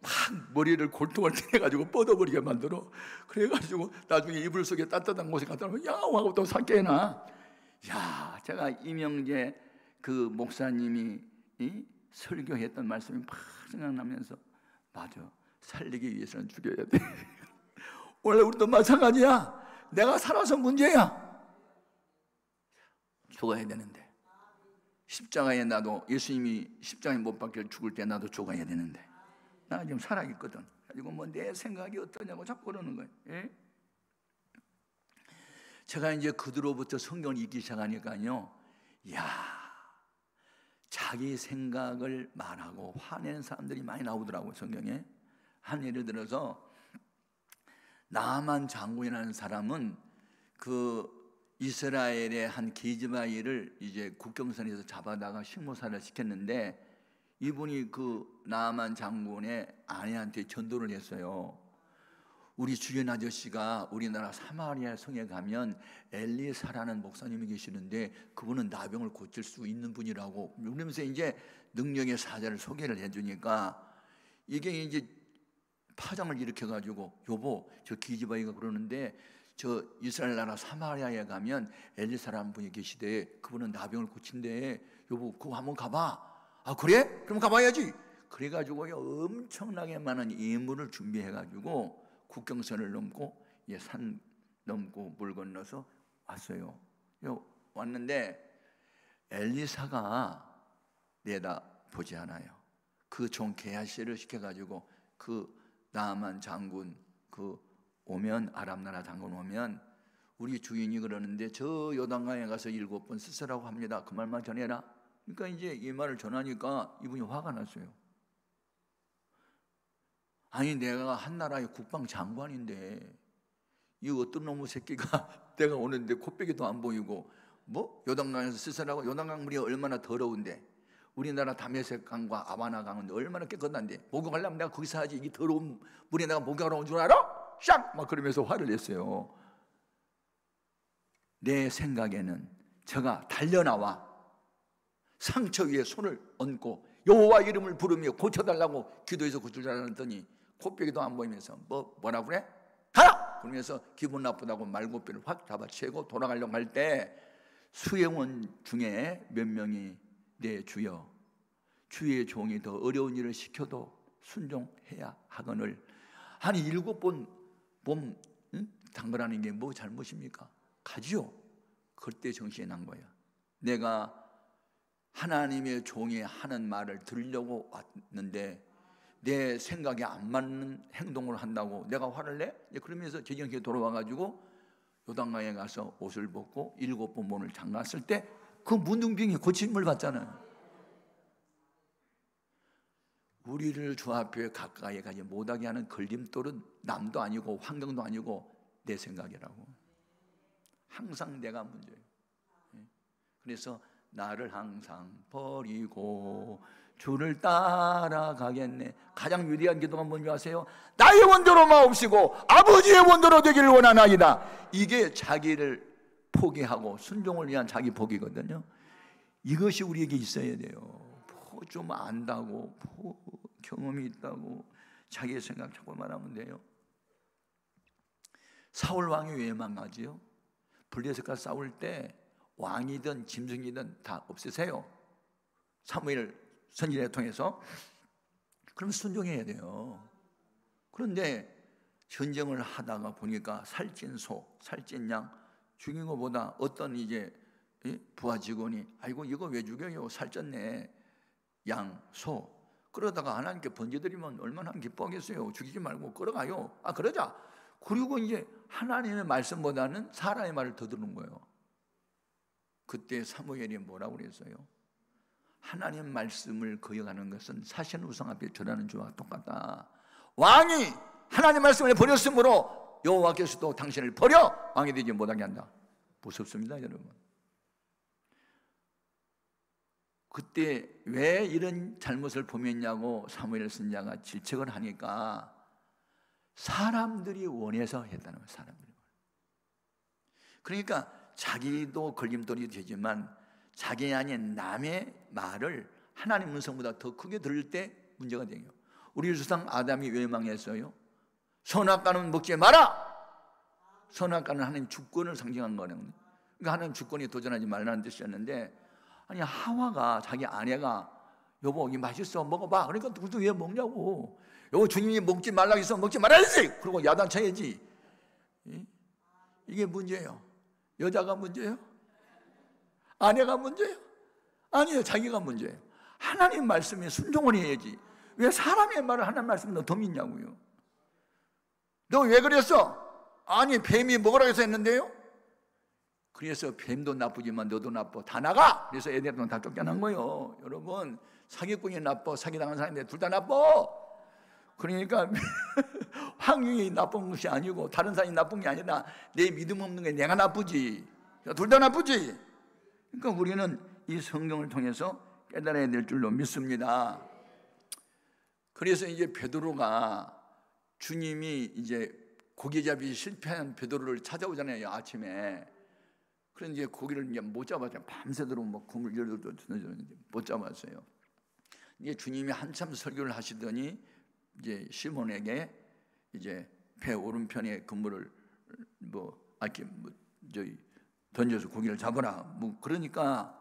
막 머리를 골통을 때려가지고 뻗어버리게 만들어. 그래가지고 나중에 이불 속에 따뜻한 곳에 갖다 놓으면 야옹 하고 또 싹 깨나. 야, 제가 이명재 그 목사님이 설교했던 말씀이 막 생각나면서, 맞아, 살리기 위해서는 죽여야 돼. 원래 우리도 마찬가지야. 내가 살아서 문제야. 죽어야 되는데, 십자가에 나도 예수님이 십자가에 못 박혀 죽을 때 나도 죽어야 되는데, 나 지금 살아있거든. 그리고 뭐 내 생각이 어떠냐고 자꾸 그러는 거예요. 예? 제가 이제 그들로부터 성경을 읽기 시작하니까요, 야, 자기 생각을 말하고 화내는 사람들이 많이 나오더라고요, 성경에. 한 예를 들어서 나아만 장군이라는 사람은 그 이스라엘의 한 기즈바이를 이제 국경선에서 잡아다가 식모살을 시켰는데, 이분이 그 나아만 장군의 아내한테 전도를 했어요. 우리 주연 아저씨가 우리나라 사마리아 성에 가면 엘리사라는 목사님이 계시는데 그분은 나병을 고칠 수 있는 분이라고, 그러면서 이제 능력의 사자를 소개를 해주니까 이게 이제 파장을 일으켜가지고, 여보, 저 기즈바이가 그러는데 저 이스라엘 나라 사마리아에 가면 엘리사라는 분이 계시대. 그분은 나병을 고친대. 여보, 그거 한번 가봐. 아, 그래? 그럼 가봐야지. 그래가지고요, 엄청나게 많은 예물을 준비해가지고 국경선을 넘고 산 넘고 물 건너서 왔어요. 왔는데 엘리사가 내다보지 않아요. 그 종 게하시를 시켜가지고 그 나아만 장군 그 오면, 아람 나라 장군 오면 우리 주인이 그러는데 저 요단강에 가서 7번 쓰쓰라고 합니다. 그 말만 전해라. 그러니까 이제 이 말을 전하니까 이분이 화가 났어요. 아니, 내가 한 나라의 국방 장관인데 이 어떤 놈의 새끼가 내가 오는데 코빼기도 안 보이고 뭐 요단강에서 쓰쓰라고. 요단강 물이 얼마나 더러운데, 우리나라 다메섹강과 아바나강은 얼마나 깨끗한데 목욕하려면 내가 거기서 하지, 이 더러운 물에 내가 목욕하러 온 줄 알아? 샥! 막 그러면서 화를 냈어요. 내 생각에는 저가 달려나와 상처 위에 손을 얹고 여호와 이름을 부르며 고쳐달라고 기도해서 고칠 줄 알았더니 코빼기도 안 보이면서 뭐라고 그래? 가라! 그러면서 기분 나쁘다고 말고삐를 확 잡아채고 돌아가려고 할 때 수행원 중에 몇 명이 내 주여, 주의 종이 더 어려운 일을 시켜도 순종해야 하거늘. 한 7번 몸 담그라는 게 뭐 잘못입니까? 가지요. 그때 정신이 난 거야. 내가 하나님의 종이 하는 말을 들으려고 왔는데 내 생각에 안 맞는 행동을 한다고 내가 화를 내? 그러면서 제정신에 돌아와가지고 요단강에 가서 옷을 벗고 7번 문을 잠갔을 때 그 문둥병이 고침을 받잖아요. 우리를 주 앞에 가까이 가지 못하게 하는 걸림돌은 남도 아니고 환경도 아니고 내 생각이라고. 항상 내가 문제예요. 그래서 나를 항상 버리고 주를 따라가겠네. 가장 위대한 기도가 뭔지 아세요? 나의 원대로 마옵시고 아버지의 원대로 되기를 원하나이다. 이게 자기를 포기하고 순종을 위한 자기 포기거든요. 이것이 우리에게 있어야 돼요. 좀 안다고, 경험이 있다고 자기의 생각 자꾸 말하면 돼요. 사울 왕이 왜 망하지요? 블레셋과 싸울 때 왕이든 짐승이든 다 없애세요. 사무엘 선지자를 통해서. 그럼 순종해야 돼요. 그런데 전쟁을 하다가 보니까 살찐 소, 살찐 양 죽인 것보다 어떤 이제 부하 직원이 아이고 이거 왜 죽여요? 살쪘네. 양, 소. 그러다가 하나님께 번제드리면 얼마나 기뻐하겠어요. 죽이지 말고 끌어가요. 아, 그러자. 그리고 이제 하나님의 말씀보다는 사람의 말을 더 듣는 거예요. 그때 사무엘이 뭐라고 그랬어요? 하나님 말씀을 거역하는 것은 사신우상 앞에 절하는 주와 똑같다. 왕이 하나님 말씀을 버렸으므로 여호와께서도 당신을 버려 왕이 되지 못하게 한다. 무섭습니다, 여러분. 그때 왜 이런 잘못을 범했냐고 사무엘 선지자가 질책을 하니까 사람들이 원해서 했다는 거예요. 사람들이. 그러니까 자기도 걸림돌이 되지만 자기 아닌 남의 말을 하나님 음성보다 더 크게 들을 때 문제가 되요. 우리 조상 아담이 왜 망했어요? 선악과는 먹지 마라. 선악과는 하나님 주권을 상징하는 거거든요. 그러니까 하나님 주권에 도전하지 말라는 뜻이었는데, 아니 하와가 자기 아내가 여보 이 맛있어 먹어봐. 그러니까 그것도 왜 먹냐고. 여보 주님이 먹지 말라고 해서 먹지 말아야지. 그리고 야단쳐야지. 이게 문제예요. 여자가 문제예요? 아내가 문제예요? 아니에요. 자기가 문제예요. 하나님 말씀에 순종을 해야지. 왜 사람의 말을 하나님 말씀보다 더 믿냐고요. 너 왜 그랬어? 아니 뱀이 먹으라고 해서 했는데요. 그래서 뱀도 나쁘지만 너도 나빠. 다 나가. 그래서 애들은 다 쫓겨난 거예요. 여러분 사기꾼이 나빠, 사기당한 사람인데 둘 다 나빠. 그러니까 환경이 나쁜 것이 아니고 다른 사람이 나쁜 게 아니라 내 믿음 없는 게 내가 나쁘지. 둘 다 나쁘지. 그러니까 우리는 이 성경을 통해서 깨달아야 될 줄로 믿습니다. 그래서 이제 베드로가 주님이 이제 고기잡이 실패한 베드로를 찾아오잖아요, 아침에. 그런데 이제 고기를 이제 못 잡았잖아요. 밤새도록 뭐 국물 열어도 못 잡았어요. 이제 주님이 한참 설교를 하시더니 이제 시몬에게 이제 배 오른편에 그물을 던져서 고기를 잡아라. 뭐 그러니까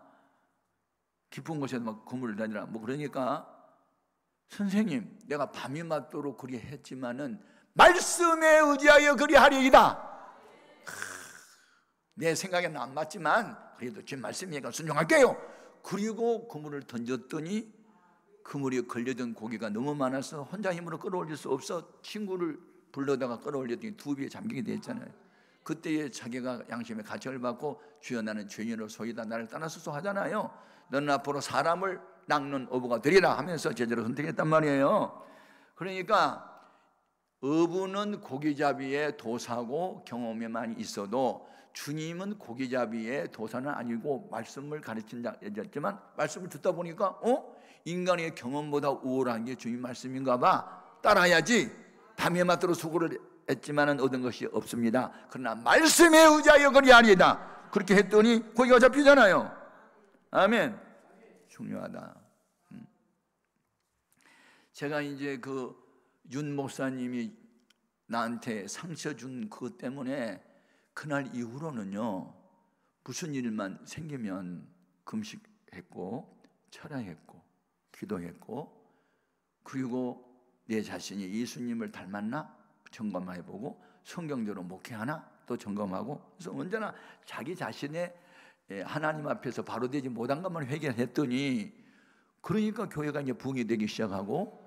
깊은 곳에 막 그물을 던지라. 뭐 그러니까 선생님, 내가 밤이 맞도록 그리 했지만은 말씀에 의지하여 그리하리이다. 내 생각에는 안 맞지만 그래도 제 말씀이니까 순종할게요. 그리고 그물을 던졌더니 그물에 걸려든 고기가 너무 많아서 혼자 힘으로 끌어올릴 수 없어 친구를 불러다가 끌어올렸더니 두 배에 잠기게 됐잖아요. 그때에 자기가 양심의 가책을 받고 주여 나는 죄인으로 소이다 나를 떠나소서 하잖아요. 너는 앞으로 사람을 낚는 어부가 되리라 하면서 제자로 선택했단 말이에요. 그러니까 어부는 고기잡이의 도사고 경험에만 있어도 주님은 고기잡이의 도사는 아니고 말씀을 가르친 자였지만 말씀을 듣다 보니까 인간의 경험보다 우월한 게 주님 말씀인가 봐. 따라야지. 밤에 맞도록 수고를 했지만은 얻은 것이 없습니다. 그러나 말씀에 의지하여 그리하리이다. 그렇게 했더니 고기가 잡히잖아요. 아멘. 중요하다. 제가 이제 그 윤 목사님이 나한테 상처 준 그것 때문에 그날 이후로는요, 무슨 일만 생기면 금식했고 철야했고 기도했고, 그리고 내 자신이 예수님을 닮았나 점검해보고 성경대로 목회하나 또 점검하고, 그래서 언제나 자기 자신의 하나님 앞에서 바로 되지 못한 것만 회개했더니, 그러니까 교회가 이제 부흥이 되기 시작하고,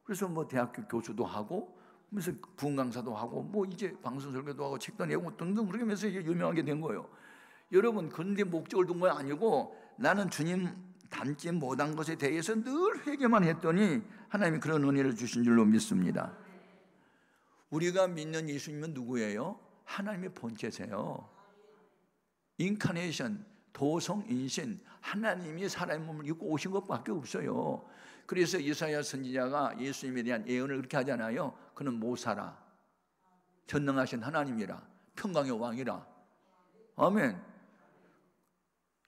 그래서 뭐 대학교 교수도 하고, 그래서 부흥 강사도 하고, 뭐 이제 방송 설교도 하고 책도 내고 등등 그렇게 하면서 유명하게 된 거예요. 여러분, 그런데 목적을 둔 건 아니고 나는 주님 닮지 못한 것에 대해서 늘 회개만 했더니 하나님이 그런 은혜를 주신 줄로 믿습니다. 우리가 믿는 예수님은 누구예요? 하나님의 본체세요. 인카네이션, 도성인신, 하나님이 사람의 몸을 입고 오신 것밖에 없어요. 그래서 이사야 선지자가 예수님에 대한 예언을 그렇게 하잖아요. 그는 모사라, 전능하신 하나님이라, 평강의 왕이라. 아멘.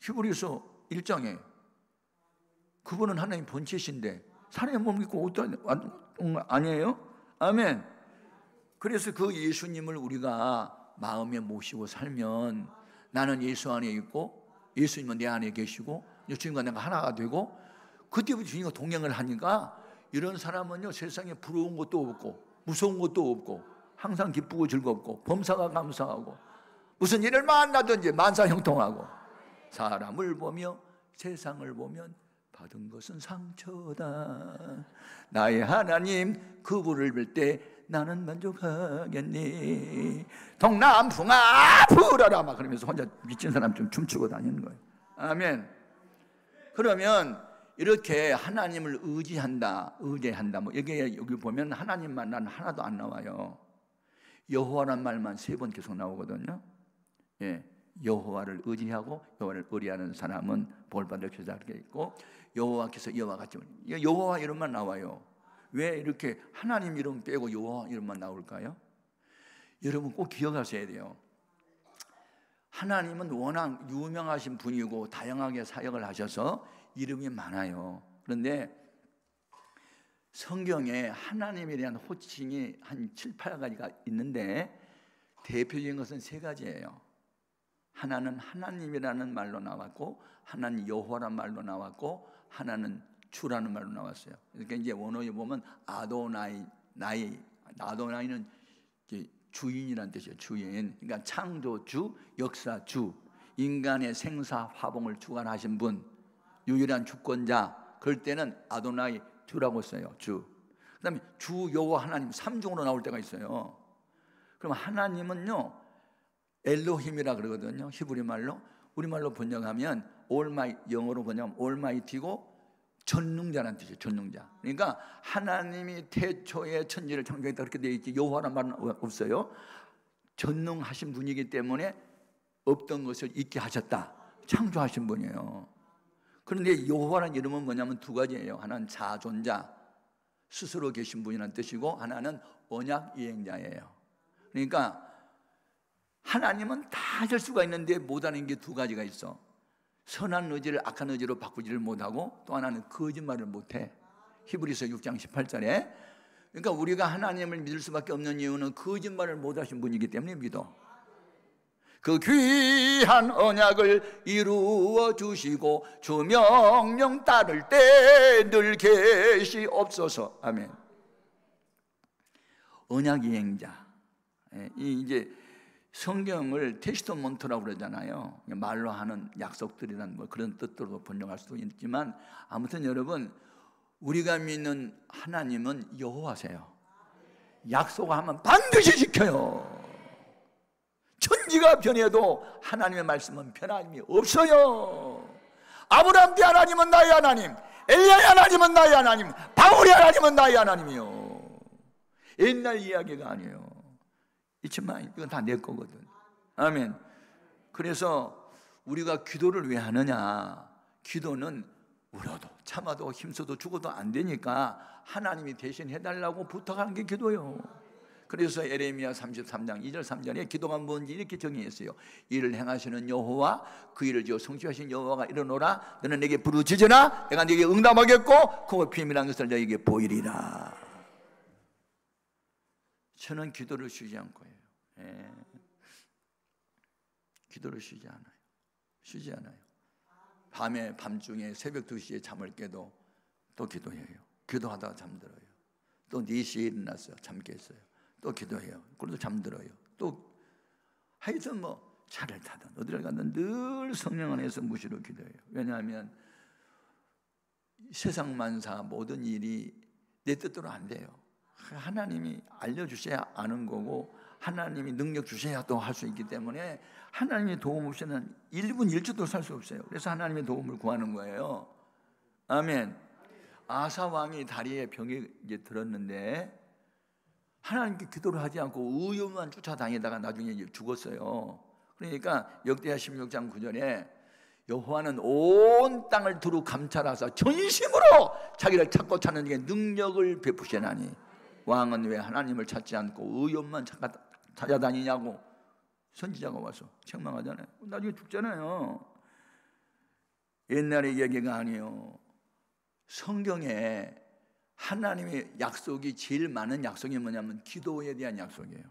히브리서 1장에 그분은 하나님 본체신데 사람의 몸을 입고 옷도 아니에요? 아멘. 그래서 그 예수님을 우리가 마음에 모시고 살면 나는 예수 안에 있고 예수님은 내 안에 계시고 주님과 내가 하나가 되고, 그때부터 주님과 동행을 하니까 이런 사람은요, 세상에 부러운 것도 없고 무서운 것도 없고 항상 기쁘고 즐겁고 범사가 감사하고 무슨 일을 만나든지 만사형통하고, 사람을 보며 세상을 보면 받은 것은 상처다. 나의 하나님 그분을 뵐 때 나는 만족하겠니. 동남풍아 불어라 막 그러면서 혼자 미친 사람 좀 춤추고 다니는 거예요. 아멘. 그러면 이렇게 하나님을 의지한다 뭐 여기 보면 하나님만 난 하나도 안 나와요. 여호와란 말만 3번 계속 나오거든요. 예, 여호와를 의지하고 여호와를 의뢰하는 사람은 복을 받을 것이다 이렇게 있고, 여호와께서 이와 같이 여호와 이름만 나와요. 왜 이렇게 하나님 이름 빼고 여호와 이름만 나올까요? 여러분 꼭 기억하셔야 돼요. 하나님은 워낙 유명하신 분이고 다양하게 사역을 하셔서 이름이 많아요. 그런데 성경에 하나님에 대한 호칭이 한 7, 8가지가 있는데 대표적인 것은 3가지예요. 하나는 하나님이라는 말로 나왔고, 하나는 여호와라는 말로 나왔고, 하나는 주라는 말로 나왔어요. 그러니까 이제 원어에 보면 아도나이는 주인이라는 뜻이에요. 주인. 그러니까 창조주, 역사주, 인간의 생사 화봉을 주관하신 분, 유일한 주권자. 그럴 때는 아도나이 주라고 써요. 주. 그다음에 주 여호와 하나님 3중으로 나올 때가 있어요. 그럼 하나님은요 엘로힘이라 그러거든요. 히브리 말로. 우리말로 번역하면 영어로 번역하면 올마이티고 전능자라는 뜻이에요. 전능자. 그러니까 하나님이 태초에 천지를 창조했다 그렇게 되어 있지 여호와란 말은 없어요. 전능하신 분이기 때문에 없던 것을 있게 하셨다. 창조하신 분이에요. 그런데 여호와라는 이름은 뭐냐면 2가지예요. 하나는 자존자, 스스로 계신 분이라는 뜻이고, 하나는 언약 이행자예요. 그러니까 하나님은 다 하실 수가 있는데 못하는 게 2가지가 있어. 선한 의지를 악한 의지로 바꾸지를 못하고, 또 하나는 거짓말을 못해. 히브리서 6장 18절에. 그러니까 우리가 하나님을 믿을 수밖에 없는 이유는 거짓말을 못하신 분이기 때문에 믿어. 그 귀한 언약을 이루어 주시고 주 명령 따를 때 늘 계시옵소서. 아멘. 언약 이행자. 이제 성경을 테스토먼트라고 그러잖아요. 말로 하는 약속들이라는 뭐 그런 뜻으로 번역할 수도 있지만, 아무튼 여러분 우리가 믿는 하나님은 여호와세요. 약속하면 반드시 지켜요. 천지가 변해도 하나님의 말씀은 변함이 없어요. 아브라함의 하나님은 나의 하나님, 엘리야의 하나님은 나의 하나님, 바울의 하나님은 나의 하나님이요. 옛날 이야기가 아니에요. 있지만 이건 다 내 거거든. 아멘. 그래서 우리가 기도를 왜 하느냐? 기도는 울어도 참아도 힘써도 죽어도 안 되니까 하나님이 대신 해달라고 부탁하는 게 기도예요. 그래서 예레미야 33장 2절 3절에 기도가 뭔지 이렇게 정의했어요. 이를 행하시는 여호와, 그 일을 지어 성취하신 여호와가 이르노라. 너는 내게 부르짖으나 내가 네게 응답하겠고 그 비밀한 것을 너에게 보이리라. 저는 기도를 쉬지 않고 해요. 기도를 쉬지 않아요. 밤중에 새벽 2시에 잠을 깨도 또 기도해요. 기도하다가 잠들어요. 또 4시에 일어났어요. 잠 깼어요. 또 기도해요. 그래도 잠들어요. 또 하여튼 뭐 차를 타든 어디를 가든 늘 성령 안에서 무시로 기도해요. 왜냐하면 세상 만사 모든 일이 내 뜻대로 안 돼요. 하나님이 알려주셔야 아는 거고, 하나님이 능력 주셔야 또 할 수 있기 때문에 하나님의 도움 없이는 1분 1초도 살 수 없어요. 그래서 하나님의 도움을 구하는 거예요. 아멘. 아사 왕이 다리에 병이 이제 들었는데 하나님께 기도를 하지 않고 의욕만 쫓아다니다가 나중에 이제 죽었어요. 그러니까 역대하 16장 9절에 여호와는 온 땅을 두루 감찰하사 전심으로 자기를 찾고 찾는 자에게 능력을 베푸시나니 왕은 왜 하나님을 찾지 않고 의욕만 찾아다니냐고 선지자가 와서 책망하잖아요. 나중에 죽잖아요. 옛날의 얘기가 아니에요. 성경에 하나님의 약속이 제일 많은 약속이 뭐냐면 기도에 대한 약속이에요.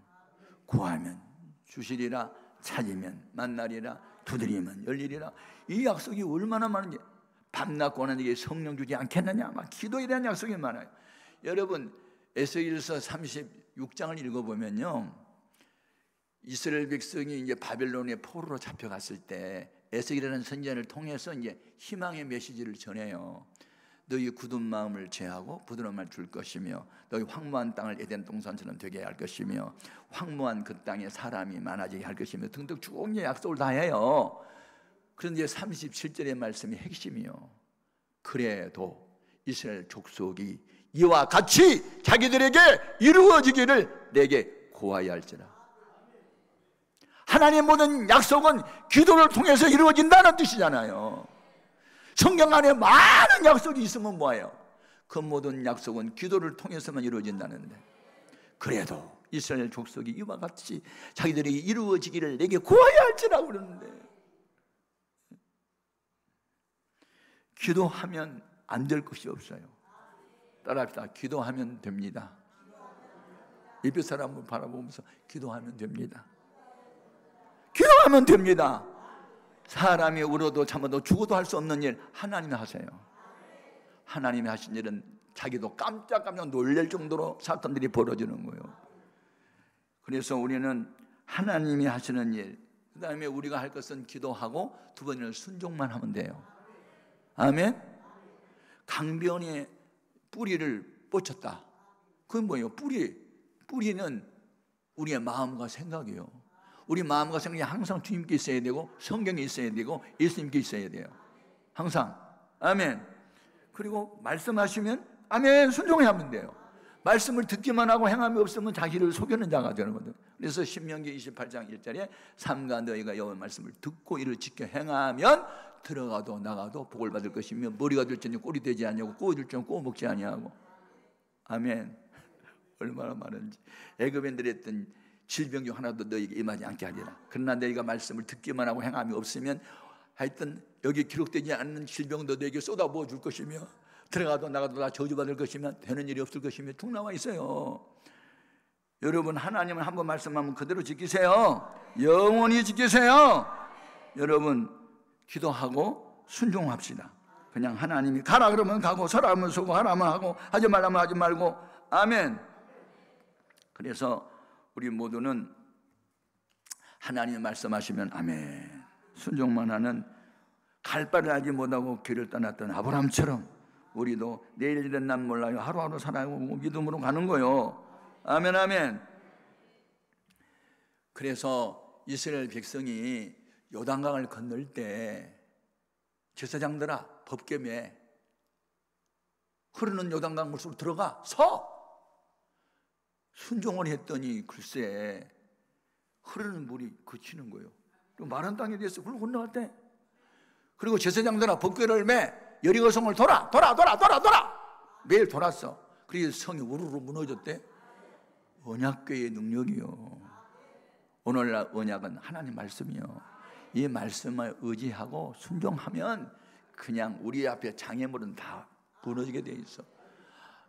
구하면 주시리라, 찾으면 만나리라, 두드리면 열리리라. 이 약속이 얼마나 많은지. 밤낮 고난 이게 성령 주지 않겠느냐. 막 기도에 대한 약속이 많아요. 여러분 에스겔서 36장을 읽어보면요, 이스라엘 백성이 이제 바벨론의 포로로 잡혀갔을 때 에스겔이라는 선지자를 통해서 이제 희망의 메시지를 전해요. 너희 굳은 마음을 제하고 부드러운 말 줄 것이며, 너희 황무한 땅을 에덴 동산처럼 되게 할 것이며, 황무한 그 땅에 사람이 많아지게 할 것이며 등등 종류의 약속을 다 해요. 그런데 37절의 말씀이 핵심이요. 그래도 이스라엘 족속이 이와 같이 자기들에게 이루어지기를 내게 구하여야 할지라. 하나님의 모든 약속은 기도를 통해서 이루어진다는 뜻이잖아요. 성경 안에 많은 약속이 있으면 뭐예요? 그 모든 약속은 기도를 통해서만 이루어진다는데, 그래도 이스라엘 족속이 이와 같이 자기들에게 이루어지기를 내게 구하여야 할지라고 그러는데, 기도하면 안 될 것이 없어요. 따라합시다. 기도하면 됩니다. 옆에 사람을 바라보면서 기도하면 됩니다. 기도하면 됩니다. 사람이 울어도 참아도 죽어도 할 수 없는 일 하나님이 하세요. 하나님이 하신 일은 자기도 깜짝깜짝 놀랄 정도로 사건들이 벌어지는 거예요. 그래서 우리는 하나님이 하시는 일, 그 다음에 우리가 할 것은 기도하고 두 번째는 순종만 하면 돼요. 아멘. 강변에 뿌리를 뻗쳤다. 그건 뭐예요? 뿌리는 우리의 마음과 생각이에요. 우리 마음과 생각이 항상 주님께 있어야 되고, 성경에 있어야 되고, 예수님께 있어야 돼요. 항상. 아멘. 그리고 말씀하시면 아멘 순종해야 하면 돼요. 말씀을 듣기만 하고 행함이 없으면 자기를 속이는 자가 되는 거거든요. 그래서 신명기 28장 1절에 삼가 너희가 여호와의 말씀을 듣고 이를 지켜 행하면 들어가도 나가도 복을 받을 것이며 머리가 될지는 꼴이 되지 아니하고 구워줄지는 구워 먹지 아니하고. 아멘. 얼마나 많은지. 애굽인들이 했던 질병 중 하나도 너희에게 임하지 않게 하리라. 그러나 너희가 말씀을 듣기만 하고 행함이 없으면 하여튼 여기 기록되지 않는 질병도 너에게 쏟아부어 줄 것이며 들어가도 나가도 다 저주받을 것이며 되는 일이 없을 것이며 툭 나와 있어요. 여러분, 하나님은 한번 말씀하면 그대로 지키세요. 영원히 지키세요. 여러분, 기도하고 순종합시다. 그냥 하나님이 가라 그러면 가고, 서라 하면 서고, 하라 하면 하고, 하지 말라면 하지 말고. 아멘. 그래서 우리 모두는 하나님이 말씀하시면 아멘 순종만 하는, 갈 바를 알지 못하고 길을 떠났던 아브라함처럼 우리도 내일 일은 난 몰라요 하루하루 살아가고 믿음으로 가는 거요. 아멘 아멘. 그래서 이스라엘 백성이 요단강을 건널 때 제사장들아 법궤에 흐르는 요단강 물속으로 들어가 서! 순종을 했더니 글쎄 흐르는 물이 그치는 거예요. 마른 땅에 대해서 훌 건너갈 때, 그리고 제사장들아 법궤를 매 여리고성을 돌아 매일 돌았어. 그래서 성이 우르르 무너졌대. 언약궤의 능력이요. 오늘날 언약은 하나님 말씀이요. 이 말씀을 의지하고 순종하면 그냥 우리 앞에 장애물은 다 무너지게 돼 있어.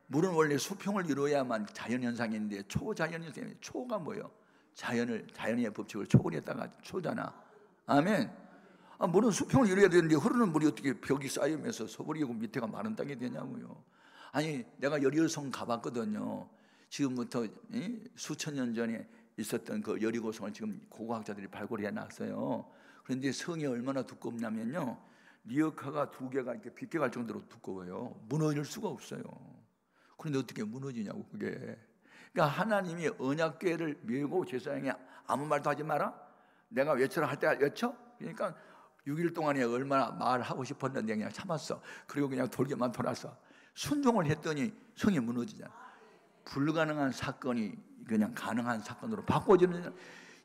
물은 원래 수평을 이루어야만 자연현상인데 초자연현상이에요. 초가 뭐예요? 자연의 법칙을 초월했다가 초잖아. 아멘. 물은 수평을 이루어야 되는데 흐르는 물이 어떻게 벽이 쌓이면서 서버리고 밑에가 마른 땅이 되냐고요. 아니 내가 여리고성 가봤거든요. 지금부터 수천 년 전에 있었던 그 여리고성을 지금 고고학자들이 발굴해 놨어요. 그런데 성이 얼마나 두껍냐면요, 리어카가 2개가 이렇게 빗겨갈 정도로 두꺼워요. 무너질 수가 없어요. 그런데 어떻게 무너지냐고 그게. 그러니까 하나님이 언약궤를 밀고 제사장이 아무 말도 하지 마라, 내가 외쳐라 할 때 외쳐. 그러니까 6일 동안에 얼마나 말하고 싶었는데 그냥 참았어. 그리고 그냥 돌게만 돌았어. 순종을 했더니 성이 무너지잖아. 불가능한 사건이 그냥 가능한 사건으로 바꿔지는,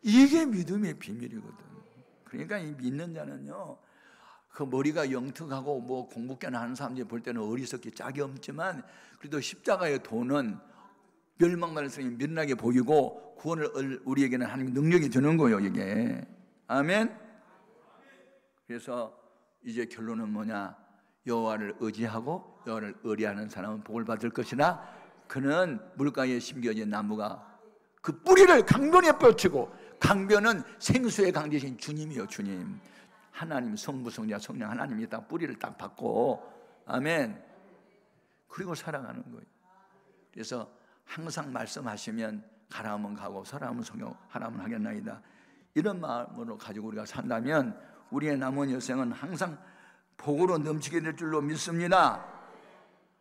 이게 믿음의 비밀이거든. 그러니까 이 믿는 자는요, 그 머리가 영특하고 뭐 공부깨나 하는 사람들이 볼 때는 어리석기 짝이 없지만 그래도 십자가의 도는 멸망 가능성이 미련하게 보이고 구원을 우리에게는 하나님의 능력이 되는 거예요, 이게. 아멘. 그래서 이제 결론은 뭐냐? 여호와를 의지하고 여호와를 의뢰하는 사람은 복을 받을 것이나 그는 물가에 심겨진 나무가 그 뿌리를 강변에 뻗치고, 강변은 생수의 강대신 주님이요, 주님. 하나님, 성부, 성자, 성령 하나님이 딱 뿌리를 딱 받고, 아멘. 그리고 살아가는 거예요. 그래서 항상 말씀하시면 가라 하면 가고 서라 하면 서고 하라 하면 하겠나이다. 이런 마음으로 가지고 우리가 산다면 우리의 남은 여생은 항상 복으로 넘치게 될 줄로 믿습니다.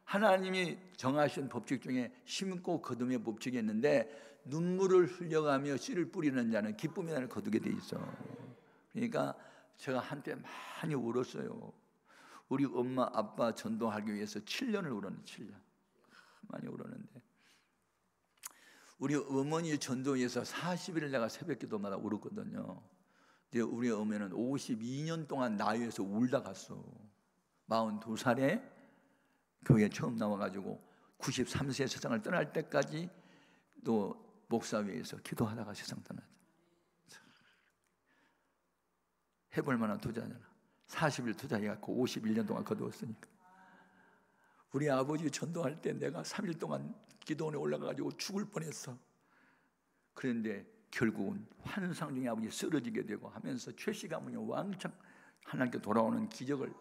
하나님이 정하신 법칙 중에 심고 거둠의 법칙이 있는데, 눈물을 흘려가며 씨를 뿌리는 자는 기쁨의 날을 거두게 돼 있어. 그러니까 제가 한때 많이 울었어요. 우리 엄마 아빠 전도하기 위해서 7년을 울었는데 7년 많이 울었는데 우리 어머니 전도위해서 40일 내가 새벽기도마다 울었거든요. 근데 우리 어머니는 52년 동안 나 위해서 울다 갔어. 42살에 교회 처음 나와가지고 93세에 세상을 떠날 때까지 또 목사 위에서 기도하다가 세상 떠나죠. 해볼 만한 투자잖아. 40일 투자해갖고 51년 동안 거두었으니까. 우리 아버지 전도할 때 내가 3일 동안 기도원에 올라가가지고 죽을 뻔했어. 그런데 결국은 환상 중에 아버지 쓰러지게 되고 하면서 최씨 가문이 왕창 하나님께 돌아오는 기적을.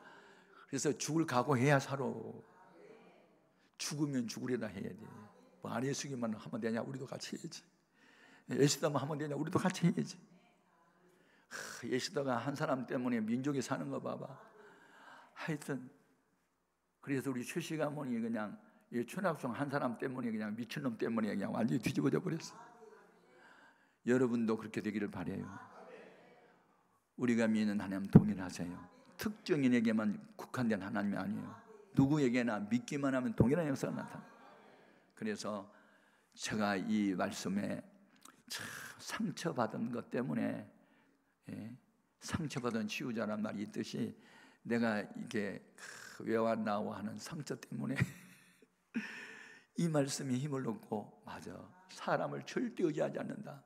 그래서 죽을 각오해야 살아. 죽으면 죽으리라 해야 돼. 뭐 아래 숙이만 하면 되냐? 우리도 같이 해야지. 예수다만 하면 되냐? 우리도 같이 해야지. 예수다가 한 사람 때문에 민족이 사는 거 봐봐. 하여튼 그래서 우리 최씨 가문이 그냥 춘학송 한 사람 때문에 그냥 미친놈 때문에 그냥 완전히 뒤집어져 버렸어. 여러분도 그렇게 되기를 바라요. 우리가 믿는 하나님 동일하세요. 특정인에게만 국한된 하나님이 아니에요. 누구에게나 믿기만 하면 동일한 역사가 나타나. 그래서 제가 이 말씀에 참 상처받은 것 때문에 상처받은 치유자란 말이 있듯이 내가 이게 왜와 나와 하는 상처 때문에 이 말씀이 힘을 얻고 맞아 사람을 절대 의지하지 않는다.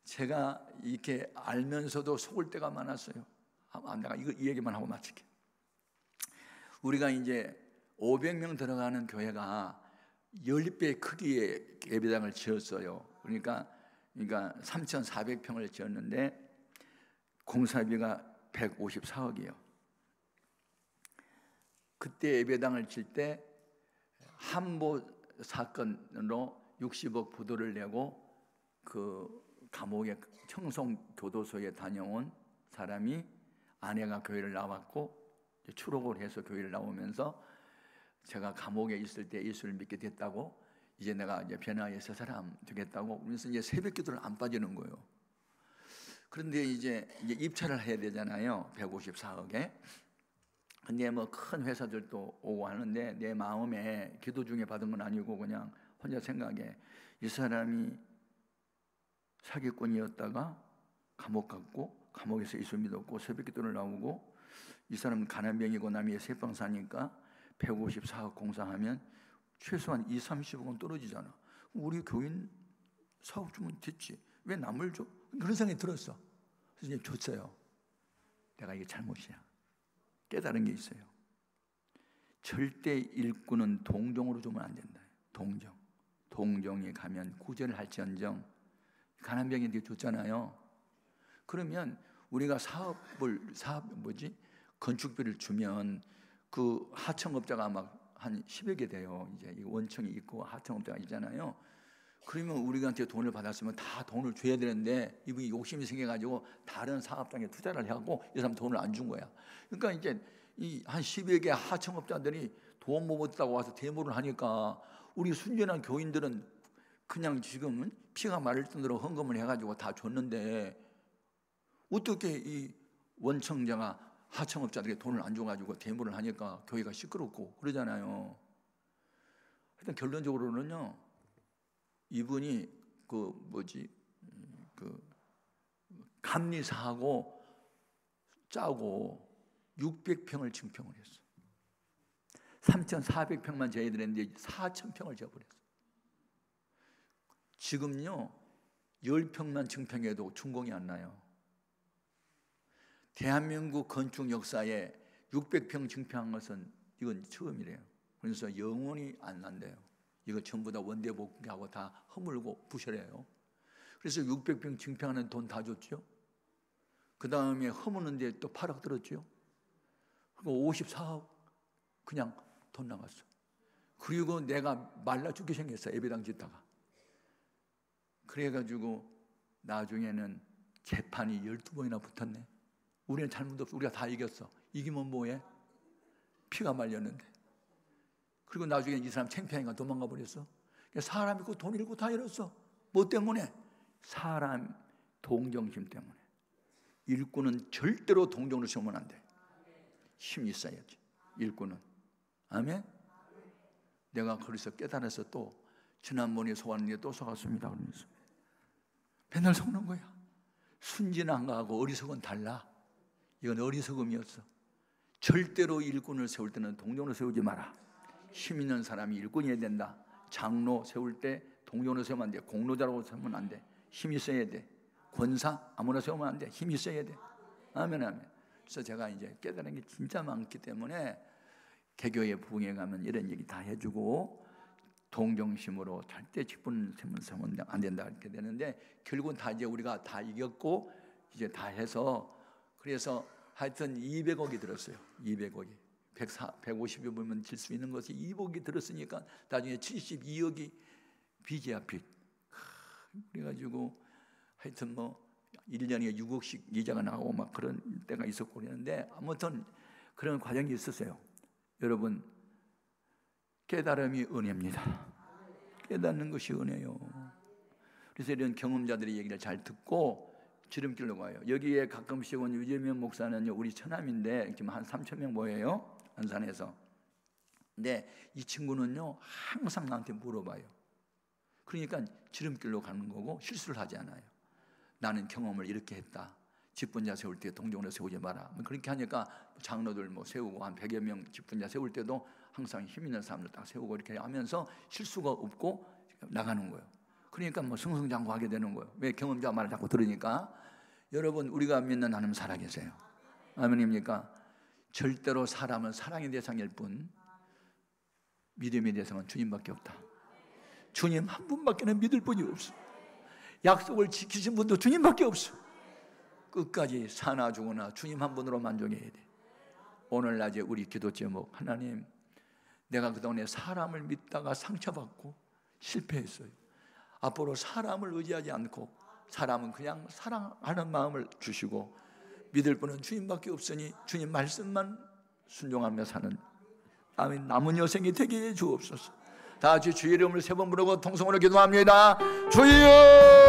제가 이렇게 알면서도 속을 때가 많았어요. 내가 이 얘기만 하고 마칠게. 우리가 이제 500명 들어가는 교회가 10배 크기의 예배당을 지었어요. 그러니까 3,400평을 지었는데 공사비가 154억이에요. 그때 예배당을 질 때 한보 사건으로 60억 부도를 내고 그 감옥에 청송교도소에 다녀온 사람이 아내가 교회를 나왔고 추록을 해서 교회를 나오면서 제가 감옥에 있을 때 예수를 믿게 됐다고 이제 내가 이제 변화의 새 사람 되겠다고 그래서 이제 새벽기도를 안 빠지는 거예요. 그런데 이제 입찰을 해야 되잖아요. 154억에. 근데 뭐 큰 회사들도 오고 하는데 내 마음에 기도 중에 받은 건 아니고 그냥 혼자 생각해. 이 사람이 사기꾼이었다가 감옥 갔고 감옥에서 예수 믿었고 새벽기도를 나오고 이 사람은 가난병이고 남의 새빵 사니까 154억 공사하면 최소한 20-30억은 떨어지잖아. 우리 교인 사업 주면 됐지. 왜 남을 줘? 그런 생각이 들었어. 그래서 이제 줬어요. 내가 이게 잘못이야. 깨달은 게 있어요. 절대 일꾼은 동정으로 주면 안 된다. 동정에 가면 구제를 할지언정. 가난병인데 줬잖아요. 그러면 우리가 건축비를 주면 그 하청업자가 막 한 10여 개 돼요. 이제 원청이 있고 하청업자가 있잖아요. 그러면 우리한테 돈을 받았으면 다 돈을 줘야 되는데 이분이 욕심이 생겨가지고 다른 사업장에 투자를 해갖고 이 사람 돈을 안 준 거야. 그러니까 이제 이 한 10여 개 하청업자들이 돈 못 받았다고 와서 데모를 하니까 우리 순전한 교인들은 그냥 지금은 피가 마를 정도로 헌금을 해가지고 다 줬는데 어떻게 이 원청자가 하청업자들에게 돈을 안 줘가지고 데모를 하니까 교회가 시끄럽고 그러잖아요. 하여튼 결론적으로는요, 이분이 감리사하고 짜고 600평을 증평을 했어. 3,400평만 재야 되는데 4,000평을 재버렸어. 지금요 10평만 증평해도 준공이 안 나요. 대한민국 건축 역사에 600평 증평한 것은 이건 처음이래요. 그래서 영원히 안 난대요. 이거 전부 다 원대복귀하고 다 허물고 부셔래요. 그래서 600평 증평하는 돈 다 줬죠. 그 다음에 허무는데 또 8억 들었죠. 그리고 54억 그냥 돈 나갔어. 그리고 내가 말라 죽게 생겼어. 예배당 짓다가. 그래가지고 나중에는 재판이 12번이나 붙었네. 우리는 잘못 없어. 우리가 다 이겼어. 이기면 뭐해? 피가 말렸는데. 그리고 나중에 이 사람 창피하니까 도망가 버렸어. 사람 있고 돈 잃고 다 잃었어. 뭐 때문에? 사람 동정심 때문에. 일꾼은 절대로 동정으로 세우면 안 돼. 힘이 있어야지. 일꾼은. 아멘. 내가 거기서 깨달아서 또 지난번에 속았는데 또 속았습니다 그러면서 맨날 속는 거야. 순진한 거하고 어리석은 달라. 이건 어리석음이었어. 절대로 일꾼을 세울 때는 동료로 세우지 마라. 힘 있는 사람이 일꾼이어야 된다. 장로 세울 때 동료로 세우면 안 돼. 공로자라고 세우면 안 돼. 힘이 있어야 돼. 권사 아무나 세우면 안 돼. 힘이 있어야 돼. 아멘 아멘. 그래서 제가 이제 깨달은 게 진짜 많기 때문에 개교의 부흥에 가면 이런 얘기 다 해주고 동정심으로 절대 직분 세우면 안 된다 이렇게 되는데 결국은 다 이제 우리가 다 이겼고 이제 다 해서 그래서 하여튼 200억이 들었어요. 200억이 150여 번만 질 수 있는 것이 200억이 들었으니까 나중에 72억이 빚이야 빚. 그래가지고 하여튼 뭐 1년에 6억씩 이자가 나오고 막 그런 때가 있었고 그랬는데 아무튼 그런 과정이 있었어요. 여러분 깨달음이 은혜입니다. 깨닫는 것이 은혜요. 그래서 이런 경험자들의 얘기를 잘 듣고 지름길로 가요. 여기에 가끔씩 온 유재명 목사는 우리 처남인데 지금 한 3,000명 모여요 안산에서. 근데 이 친구는요 항상 나한테 물어봐요. 그러니까 지름길로 가는 거고 실수를 하지 않아요. 나는 경험을 이렇게 했다. 직분자 세울 때 동정으로 세우지 마라. 그렇게 하니까 장로들 뭐 세우고 한 100여 명 직분자 세울 때도 항상 힘 있는 사람들 딱 세우고 이렇게 하면서 실수가 없고 나가는 거예요. 그러니까 뭐 승승장구하게 되는 거예요. 왜? 경험자 말을 자꾸 들으니까. 여러분 우리가 믿는 하나님 살아계세요. 아멘입니까? 절대로 사람은 사랑의 대상일 뿐 믿음의 대상은 주님밖에 없다. 주님 한 분밖에는 믿을 분이 없어. 약속을 지키신 분도 주님밖에 없어. 끝까지 사나 죽으나 주님 한 분으로 만족해야 돼. 오늘 낮에 우리 기도 제목, 하나님 내가 그동안에 사람을 믿다가 상처받고 실패했어요. 앞으로 사람을 의지하지 않고 사람은 그냥 사랑하는 마음을 주시고 믿을 분은 주님밖에 없으니 주님 말씀만 순종하며 사는 아멘 남은 여생이 되게 해 주옵소서. 다 같이 주의 이름을 세 번 부르고 통성으로 기도합니다. 주여